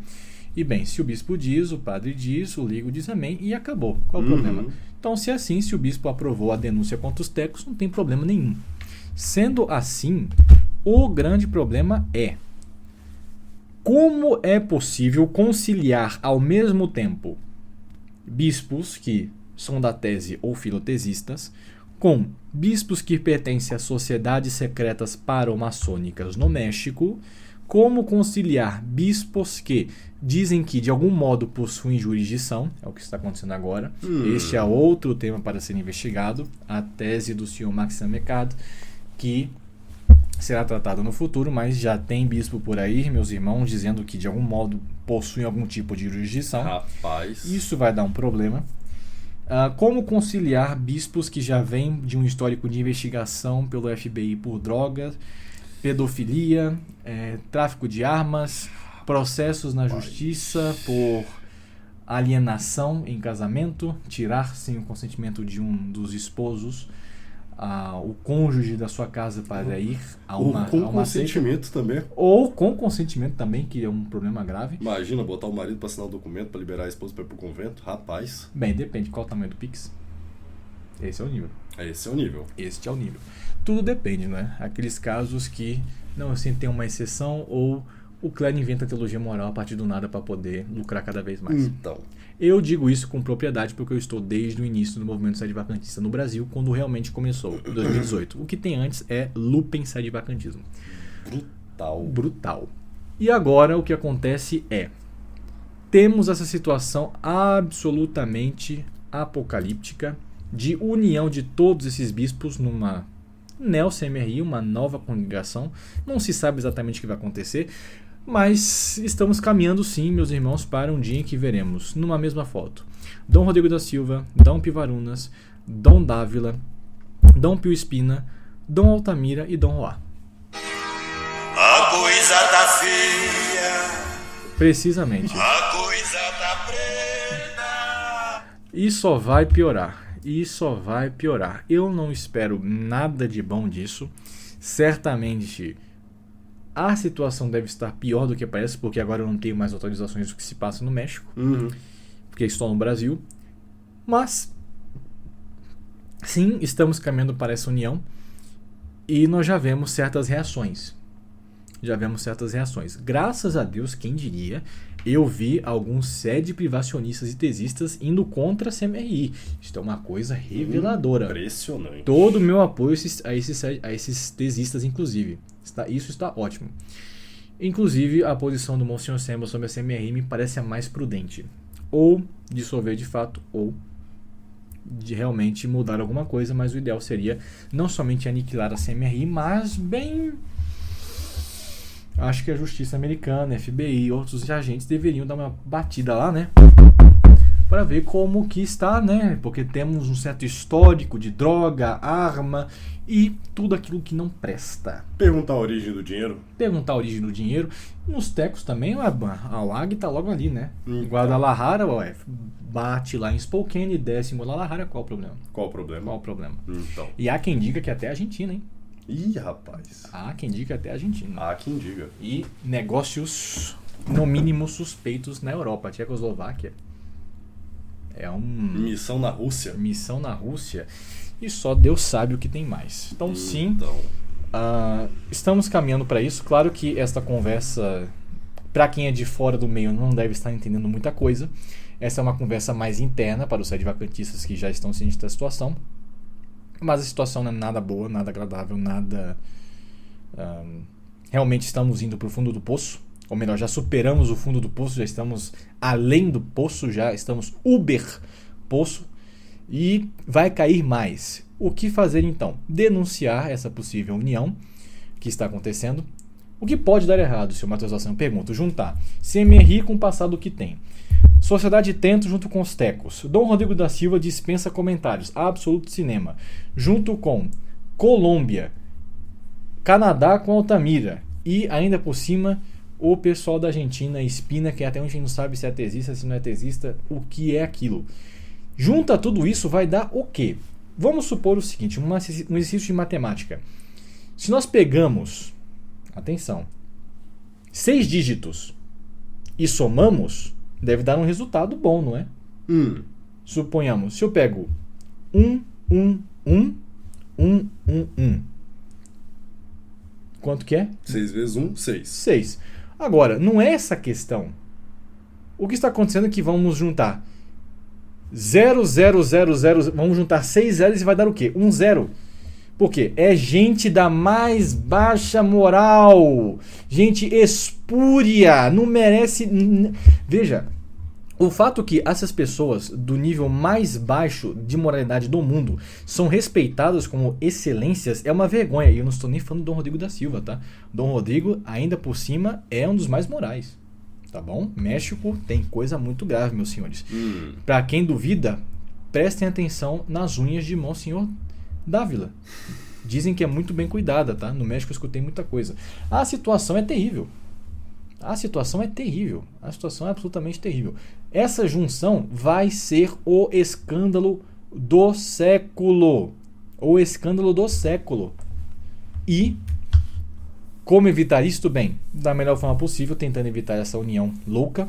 e bem, se o bispo diz, o padre diz, o leigo diz amém, e acabou. Qual o problema? Então, se é assim, se o bispo aprovou a denúncia contra os tecos, não tem problema nenhum. Sendo assim, o grande problema é: como é possível conciliar ao mesmo tempo bispos que são da tese ou filotesistas com bispos que pertencem a sociedades secretas paromaçônicas no México? Como conciliar bispos que dizem que de algum modo possuem jurisdição? É o que está acontecendo agora. Este é outro tema para ser investigado. A tese do senhor Maxime Mercado, que será tratado no futuro, mas já tem bispo por aí, meus irmãos, dizendo que de algum modo possuem algum tipo de jurisdição. Rapaz. Isso vai dar um problema. Como conciliar bispos que já vêm de um histórico de investigação pelo FBI por drogas, pedofilia, tráfico de armas, processos na justiça por alienação em casamento, tirar sem o consentimento de um dos esposos o cônjuge da sua casa para ir a uma com consentimento também. Ou com consentimento também, que é um problema grave. Imagina botar o marido para assinar um documento para liberar a esposa para ir pro convento. Rapaz. Bem, depende qual o tamanho do Pix. Esse é o nível. Esse é o nível. Este é o nível. Tudo depende, né? Aqueles casos que não sempre tem uma exceção ou o clero inventa teologia moral a partir do nada para poder lucrar cada vez mais. Então. Eu digo isso com propriedade porque eu estou desde o início do movimento sedevacantista no Brasil, quando realmente começou, em 2018. O que tem antes é Lupen sedevacantismo. Brutal. E agora o que acontece é: temos essa situação absolutamente apocalíptica de união de todos esses bispos numa neo-CMRI, uma nova congregação. Não se sabe exatamente o que vai acontecer, mas estamos caminhando sim, meus irmãos, para um dia em que veremos, numa mesma foto, Dom Rodrigo da Silva, Dom Pivarunas, Dom Dávila, Dom Pio Spina, Dom Altamira e Dom Roá. A coisa tá feia. Precisamente. A coisa tá preta. E só vai piorar. Eu não espero nada de bom disso. Certamente a situação deve estar pior do que parece, porque agora eu não tenho mais autorizações do que se passa no México, porque estou no Brasil. Mas sim, estamos caminhando para essa união e nós já vemos certas reações. Graças a Deus, quem diria, eu vi alguns sede-privacionistas e tesistas indo contra a CMRI. Isso é uma coisa reveladora. Impressionante. Todo o meu apoio a esses tesistas, inclusive. Isso está ótimo. Inclusive, a posição do Monsenhor Sembla sobre a CMRI me parece a mais prudente. Ou dissolver de fato, ou de realmente mudar alguma coisa, mas o ideal seria não somente aniquilar a CMRI, mas bem... Acho que a justiça americana, FBI e outros agentes deveriam dar uma batida lá, né? para ver como que está, né? Porque temos um certo histórico de droga, arma e tudo aquilo que não presta. Perguntar a origem do dinheiro. Perguntar a origem do dinheiro. Nos tecos também, a WAG tá logo ali, né? Então. Guadalajara, ué, bate lá em Spokane e desce em Guadalajara, qual o problema? Qual o problema? Qual o problema? Então. E há quem diga que até a Argentina, hein? Ih, rapaz. Há quem diga que até a Argentina. Há quem diga. E negócios, no mínimo, suspeitos na Europa. Tchecoslováquia é Missão na Rússia. missão na Rússia e só Deus sabe o que tem mais. Então, sim, estamos caminhando para isso. Claro que esta conversa, para quem é de fora do meio, não deve estar entendendo muita coisa. Essa é uma conversa mais interna para os sede-vacantistas que já estão cientes da situação. Mas a situação não é nada boa, nada agradável, nada... realmente estamos indo para o fundo do poço. Ou melhor, já superamos o fundo do poço, já estamos além do poço, já estamos uber poço. E vai cair mais. O que fazer então? Denunciar essa possível união que está acontecendo. O que pode dar errado, se o Matheus Assange pergunta? Juntar CMRI com o passado que tem. Sociedade Tento junto com os Tecos. Dom Rodrigo da Silva dispensa comentários. Absoluto Cinema. Junto com Colômbia. Canadá com Altamira. E ainda por cima o pessoal da Argentina, Espina, que até hoje a gente não sabe se é tesista, se não é tesista, o que é aquilo. Junta tudo isso, vai dar o quê? Vamos supor o seguinte, um exercício de matemática. Se nós pegamos, atenção, 6 dígitos e somamos, deve dar um resultado bom, não é? Suponhamos, se eu pego 1, 1, 1, 1, 1, 1. Quanto que é? 6 vezes 1, 6. 6. Agora, não é essa a questão. O que está acontecendo é que vamos juntar 0, 0, 0, 0, vamos juntar 6 zeros e vai dar o quê? 1 zero. Por quê? É gente da mais baixa moral. Gente espúria. Não merece... Veja, o fato que essas pessoas do nível mais baixo de moralidade do mundo são respeitadas como excelências é uma vergonha. E eu não estou nem falando do Dom Rodrigo da Silva, tá? Dom Rodrigo, ainda por cima, é um dos mais morais. Tá bom? México tem coisa muito grave, meus senhores. Pra quem duvida, prestem atenção nas unhas de Monsenhor Dávila. Dizem que é muito bem cuidada, tá? No México eu escutei muita coisa. A situação é terrível. A situação é terrível. A situação é absolutamente terrível. Essa junção vai ser o escândalo do século. O escândalo do século. E como evitar isso? Bem, da melhor forma possível, tentando evitar essa união louca,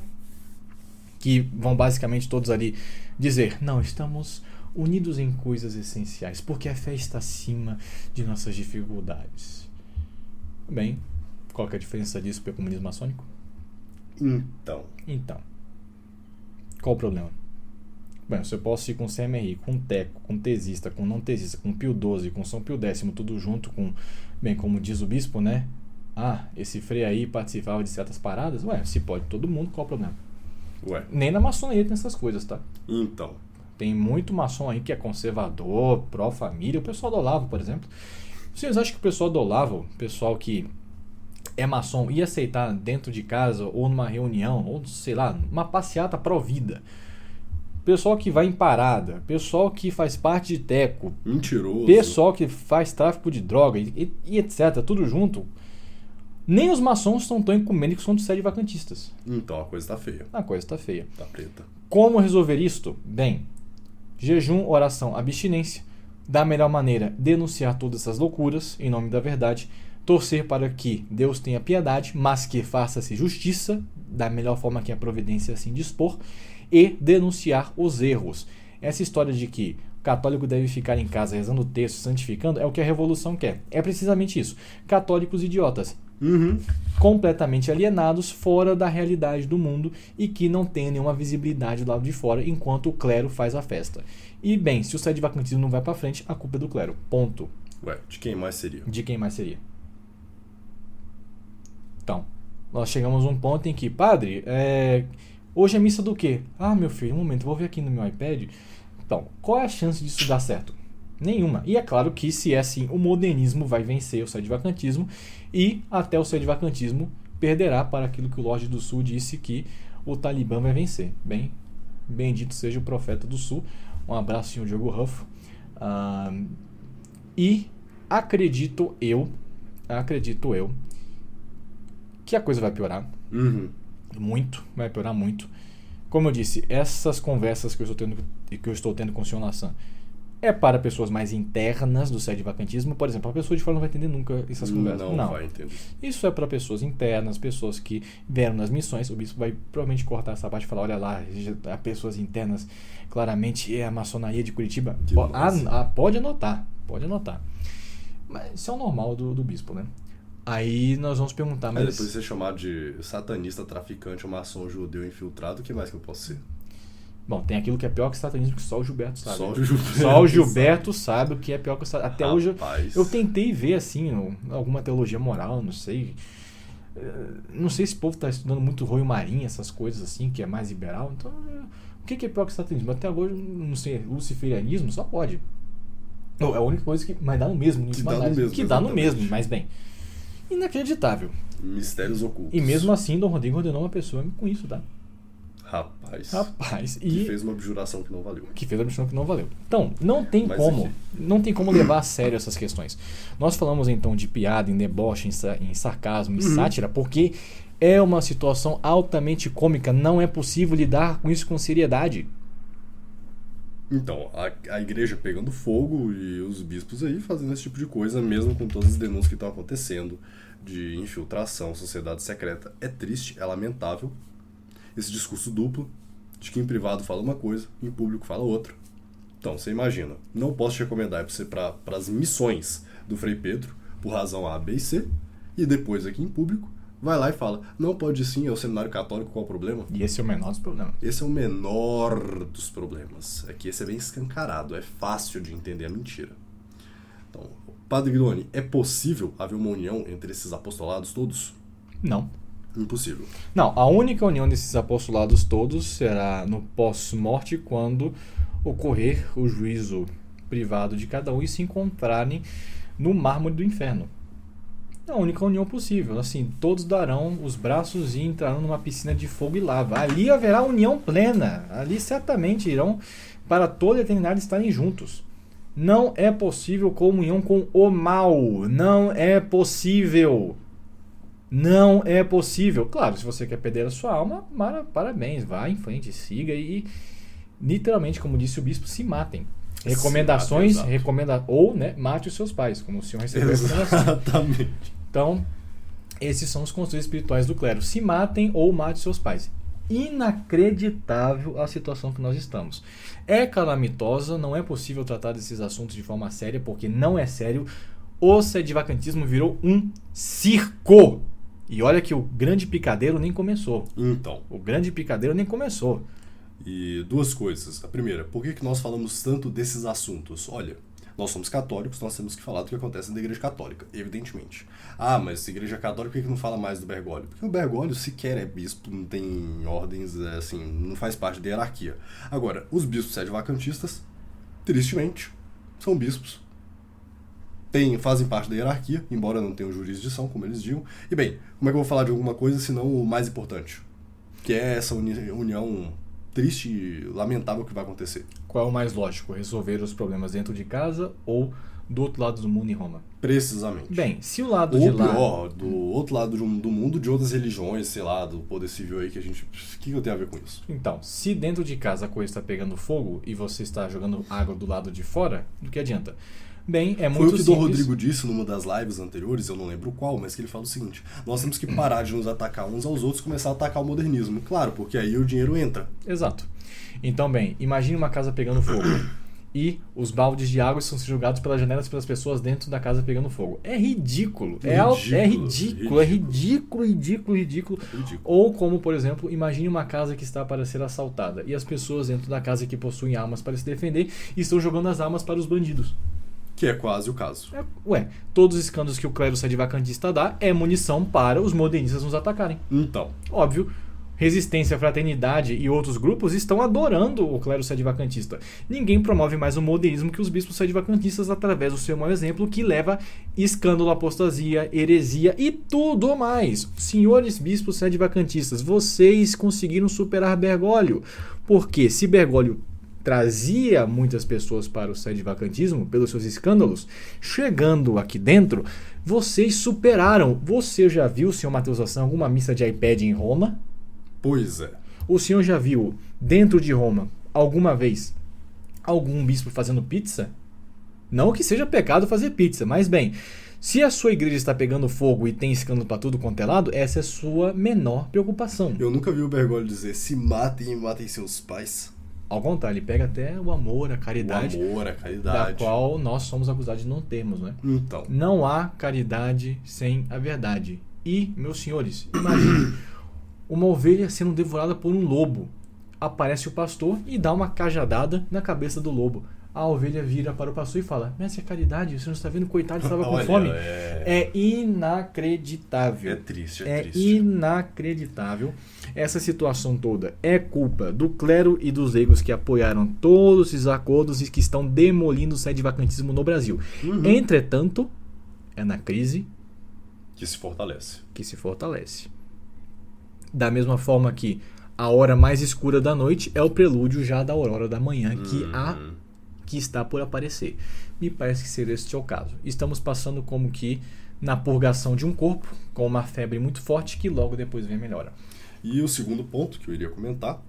que vão basicamente todos ali dizer, não, estamos unidos em coisas essenciais, porque a fé está acima de nossas dificuldades. Bem, qual que é a diferença disso para o comunismo maçônico? Então, qual o problema? Bem, se eu posso ir com CMRI, com Teco, com tesista, com não tesista, com Pio XII, com São Pio X, tudo junto com, bem, como diz o bispo, né? Ah, esse frei aí participava de certas paradas? Ué, se pode todo mundo, qual o problema? Ué. Nem na maçonaria tem essas coisas, tá? Então. Tem muito maçom aí que é conservador, pró-família. O pessoal do Olavo, por exemplo. Vocês acham que o pessoal do Olavo, o pessoal que é maçom, ia aceitar dentro de casa ou numa reunião, ou sei lá, uma passeata pró-vida? Pessoal que vai em parada, pessoal que faz parte de Teco, mentiroso, pessoal que faz tráfico de droga e etc, tudo junto. Nem os maçons estão tão ecumênicos quanto os sede-vacantistas. Então a coisa tá feia. A coisa tá feia. Tá preta. Como resolver isto? Bem, jejum, oração, abstinência. Da melhor maneira, denunciar todas essas loucuras em nome da verdade. Torcer para que Deus tenha piedade, mas que faça-se justiça, da melhor forma que a providência assim dispor. E denunciar os erros. Essa história de que o católico deve ficar em casa rezando o texto, santificando, é o que a revolução quer. É precisamente isso. Católicos idiotas. Completamente alienados, fora da realidade do mundo e que não tem nenhuma visibilidade do lado de fora, enquanto o clero faz a festa. E bem, se o sede-vacantismo não vai pra frente, a culpa é do clero. Ponto. Ué, de quem mais seria? De quem mais seria? Então, nós chegamos a um ponto em que, padre, hoje é missa do quê? Ah, meu filho, um momento, vou ver aqui no meu iPad. Então, qual é a chance disso dar certo? Nenhuma. E é claro que, se é assim, o modernismo vai vencer o sede-vacantismo e até o sede-vacantismo perderá para aquilo que o Lorde do Sul disse que o Talibã vai vencer. Bem, Bendito seja o profeta do sul. Um abraço, senhor Diogo Ruffo. E acredito eu que a coisa vai piorar. Muito, vai piorar muito. Como eu disse, essas conversas que eu estou tendo com o senhor Nassan é para pessoas mais internas do sede-vacantismo. Por exemplo, a pessoa de fora não vai entender nunca essas conversas. Não vai entender. Isso é para pessoas internas, pessoas que vieram nas missões. O bispo vai provavelmente cortar essa parte e falar, olha lá, há pessoas internas, claramente é a maçonaria de Curitiba. Pode anotar. Mas isso é o normal do bispo, né? Aí nós vamos perguntar, mas... depois de ser chamado de satanista, traficante, ou maçom judeu infiltrado, o que mais que eu posso ser? Bom, tem aquilo que é pior que satanismo, que só o Gilberto sabe. Só o Gilberto sabe o que é pior que o satanismo. Até hoje eu tentei ver, assim, alguma teologia moral, não sei. Não sei se o povo está estudando muito Roio Marinho, essas coisas assim, que é mais liberal. Então, o que é pior que o satanismo? Até agora, não sei, luciferianismo só pode. É a única coisa que... Mas dá no mesmo. Que dá no mesmo, mas bem... Inacreditável. Mistérios ocultos. E mesmo assim, Dom Rodrigo ordenou uma pessoa com isso, tá? Rapaz. Que fez uma abjuração que não valeu. Então, não tem como levar a sério essas questões. Nós falamos então de piada, em deboche, em sarcasmo, em sátira, porque é uma situação altamente cômica. Não é possível lidar com isso com seriedade. Então, a igreja pegando fogo e os bispos aí fazendo esse tipo de coisa, mesmo com todas as denúncias que estão acontecendo de infiltração, sociedade secreta. É triste, é lamentável esse discurso duplo de que em privado fala uma coisa, em público fala outra. Então, você imagina, não posso te recomendar para você para as missões do Frei Pedro, por razão A, B e C, e depois aqui em público, vai lá e fala, não pode sim, é o seminário católico, qual o problema? E esse é o menor dos problemas. Esse é o menor dos problemas. É que esse é bem escancarado, é fácil de entender a mentira. Então, Padre Guidoni, é possível haver uma união entre esses apostolados todos? Não. Impossível. Não, a única união desses apostolados todos será no pós-morte, quando ocorrer o juízo privado de cada um e se encontrarem no mármore do inferno. É a única união possível. Assim, todos darão os braços e entrarão numa piscina de fogo e lava. Ali haverá união plena. Ali certamente irão para toda a eternidade estarem juntos. Não é possível comunhão com o mal. Não é possível. Não é possível. Claro, se você quer perder a sua alma, parabéns. Vá em frente, siga e literalmente, como disse o bispo, se matem. Recomendações, ou mate os seus pais, como o senhor recebeu. Exatamente. Então, esses são os conselhos espirituais do clero. Se matem ou mate seus pais. Inacreditável a situação que nós estamos. É calamitosa, não é possível tratar desses assuntos de forma séria, porque não é sério. O sedivacantismo virou um circo. E olha que o grande picadeiro nem começou. Então. O grande picadeiro nem começou. E duas coisas. A primeira, por que nós falamos tanto desses assuntos? Olha, nós somos católicos, nós temos que falar do que acontece na igreja católica, evidentemente. Ah, mas a igreja católica, por que não fala mais do Bergoglio? Porque o Bergoglio sequer é bispo, não tem ordens, assim, não faz parte da hierarquia. Agora, os bispos sede-vacantistas, tristemente, são bispos. Fazem parte da hierarquia, embora não tenham jurisdição, como eles digam. E bem, como é que eu vou falar de alguma coisa senão o mais importante? Que é essa união triste e lamentável que vai acontecer. Qual é o mais lógico? Resolver os problemas dentro de casa ou do outro lado do mundo em Roma? Precisamente. Bem, se o lado de lá... Ou pior, do outro lado do mundo, de outras religiões, sei lá, do poder civil aí que a gente... O que eu tenho a ver com isso? Então, se dentro de casa a coisa está pegando fogo e você está jogando água do lado de fora, do que adianta? Bem, é muito simples. Foi o que o Dom Rodrigo disse numa das lives anteriores, eu não lembro qual, mas que ele fala o seguinte: nós temos que parar de nos atacar uns aos outros e começar a atacar o modernismo. Claro, porque aí o dinheiro entra. Exato. Então, bem, imagine uma casa pegando fogo e os baldes de água são jogados pelas janelas pelas pessoas dentro da casa pegando fogo. É ridículo. É ridículo. Ou como, por exemplo, imagine uma casa que está para ser assaltada e as pessoas dentro da casa que possuem armas para se defender estão jogando as armas para os bandidos. Que é quase o caso. Todos os escândalos que o clero sedivacantista dá é munição para os modernistas nos atacarem. Então. Óbvio. Resistência, Fraternidade e outros grupos estão adorando o clero sedevacantista. Ninguém promove mais o modernismo que os bispos sedevacantista através do seu mau exemplo, que leva escândalo, apostasia, heresia e tudo mais. Senhores bispos sedevacantistas, vocês conseguiram superar Bergoglio, porque se Bergoglio trazia muitas pessoas para o sedevacantismo pelos seus escândalos, chegando aqui dentro, vocês superaram. Você já viu, senhor Matheus Assan, alguma missa de iPad em Roma? Pois é. O senhor já viu, dentro de Roma, alguma vez, algum bispo fazendo pizza? Não que seja pecado fazer pizza, mas bem, se a sua igreja está pegando fogo e tem escândalo para tudo quanto é lado, essa é a sua menor preocupação. Eu nunca vi o Bergoglio dizer, se matem e matem seus pais. Ao contrário, ele pega até o amor, a caridade, O amor, a caridade. da qual nós somos acusados de não termos, né? Então, Não há caridade sem a verdade. E, meus senhores, imagine uma ovelha sendo devorada por um lobo. Aparece o pastor e dá uma cajadada na cabeça do lobo. A ovelha vira para o pastor e fala: mestre, é caridade, você não está vendo? Coitado, estava com olha, fome. É inacreditável. É triste, É triste. inacreditável. Essa situação toda é culpa do clero e dos leigos que apoiaram todos esses acordos e que estão demolindo o sedevacantismo no Brasil. Entretanto, é na crise Que se fortalece. que se fortalece. Da mesma forma que a hora mais escura da noite é o prelúdio já da aurora da manhã que está por aparecer. Me parece que seria este o caso. Estamos passando como que na purgação de um corpo, com uma febre muito forte que logo depois vem a melhora. E o segundo ponto que eu iria comentar,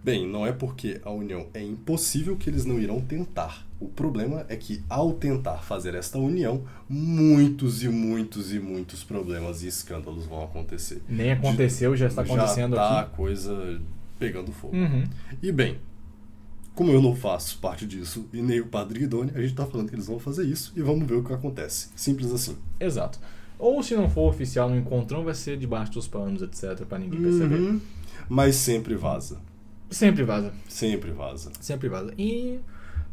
bem, não é porque a união é impossível que eles não irão tentar. O problema é que ao tentar fazer esta união, muitos e muitos e muitos problemas e escândalos vão acontecer. Nem aconteceu, já está acontecendo já tá aqui. a coisa pegando fogo. Uhum. E bem, como eu não faço parte disso e nem o Padre Guidoni, a gente tá falando que eles vão fazer isso e vamos ver o que acontece. Simples assim. Exato. Ou se não for oficial no encontrão, vai ser debaixo dos panos, etc, para ninguém perceber. Mas sempre vaza. Sempre vaza. Sempre vaza. Sempre vaza. E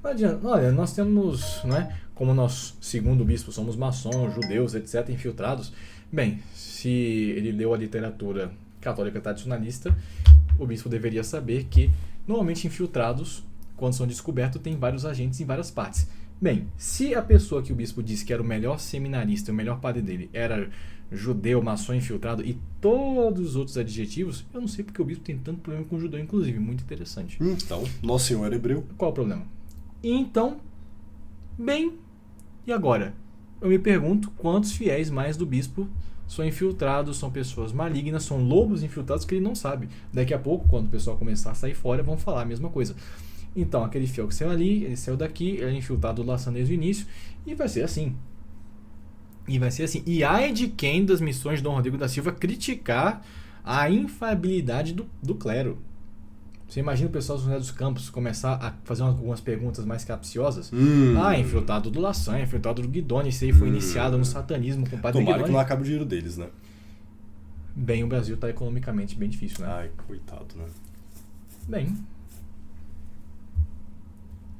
não adianta. Olha, nós temos, né, como nós, segundo o bispo, somos maçons, judeus, etc, infiltrados. Bem, se ele leu a literatura católica tradicionalista, o bispo deveria saber que normalmente infiltrados, quando são descobertos, tem vários agentes em várias partes. Bem, se a pessoa que o bispo disse que era o melhor seminarista, o melhor padre dele, era judeu, maçom infiltrado e todos os outros adjetivos, eu não sei porque o bispo tem tanto problema com o judeu, inclusive. Muito interessante. Então, Nosso Senhor era hebreu. Qual o problema? Então, bem, e agora? Eu me pergunto quantos fiéis mais do bispo são infiltrados, são pessoas malignas, são lobos infiltrados que ele não sabe. Daqui a pouco, quando o pessoal começar a sair fora, vão falar a mesma coisa. Então, aquele fiel que saiu ali, ele saiu daqui, ele é infiltrado lá desde o início, e vai ser assim. E vai ser assim. E ai de quem das missões de Dom Rodrigo da Silva criticar a infalibilidade do clero. Você imagina o pessoal do José dos Campos começar a fazer algumas perguntas mais capciosas? Infiltrado do Lassan, infiltrado do Guidoni, isso aí foi iniciado no satanismo com o padre Tomara Guidoni. que não acabe o dinheiro deles, né? Bem, o Brasil está economicamente bem difícil, né? Ai, coitado, né? Bem,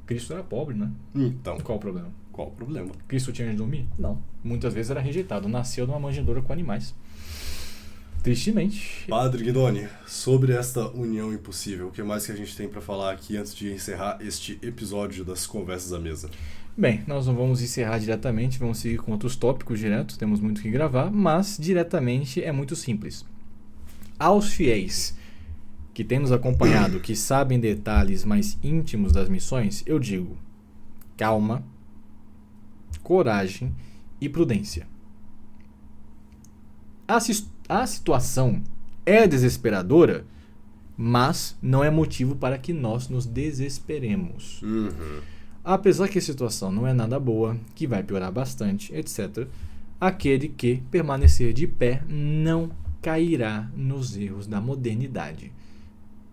Cristo era pobre, né? Então, Qual o problema? qual o problema? Cristo tinha onde dormir? Não. Muitas vezes era rejeitado. Nasceu numa manjedoura com animais. Tristemente. Padre Guidoni, sobre esta união impossível, o que mais que a gente tem pra falar aqui antes de encerrar este episódio das Conversas à Mesa? Bem, nós não vamos encerrar diretamente, vamos seguir com outros tópicos direto, temos muito que gravar, mas diretamente é muito simples. Aos fiéis que têm nos acompanhado, que sabem detalhes mais íntimos das missões, eu digo: calma, coragem e prudência. A situação é desesperadora, mas não é motivo para que nós nos desesperemos. Apesar que a situação não é nada boa, que vai piorar bastante, etc., aquele que permanecer de pé não cairá nos erros da modernidade.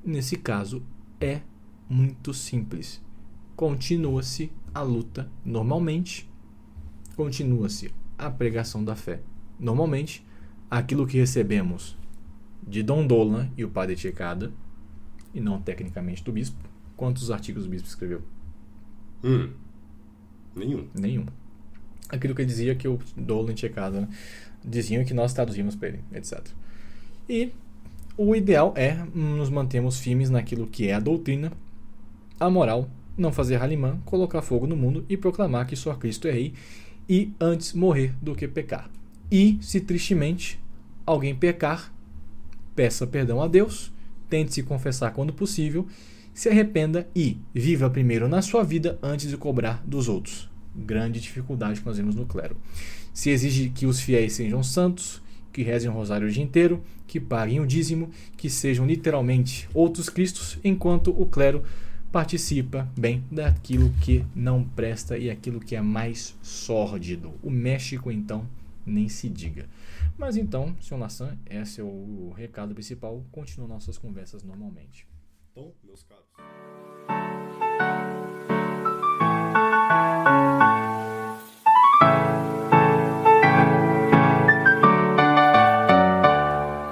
Nesse caso, é muito simples. Continua-se a luta normalmente, continua-se a pregação da fé normalmente, aquilo que recebemos de Dom Dolan e o padre Tchekada, e não tecnicamente do bispo. Quantos artigos o bispo escreveu? Nenhum. Aquilo que ele dizia que o Dolan e Tchekada, né, diziam que nós traduzimos para ele, etc. E o ideal é nos mantermos firmes naquilo que é a doutrina, a moral, não fazer halimã, colocar fogo no mundo e proclamar que só Cristo é rei e antes morrer do que pecar. E, se tristemente alguém pecar, peça perdão a Deus, tente se confessar quando possível, se arrependa e viva primeiro na sua vida antes de cobrar dos outros. Grande dificuldade que nós vemos no clero. Se exige que os fiéis sejam santos, que rezem o rosário o dia inteiro, que paguem o dízimo, que sejam literalmente outros cristos, enquanto o clero participa bem daquilo que não presta e aquilo que é mais sórdido. O México, então, nem se diga. Mas então, Sr. Lassan, esse é o recado principal. Continuam nossas conversas normalmente. Então, meus caros...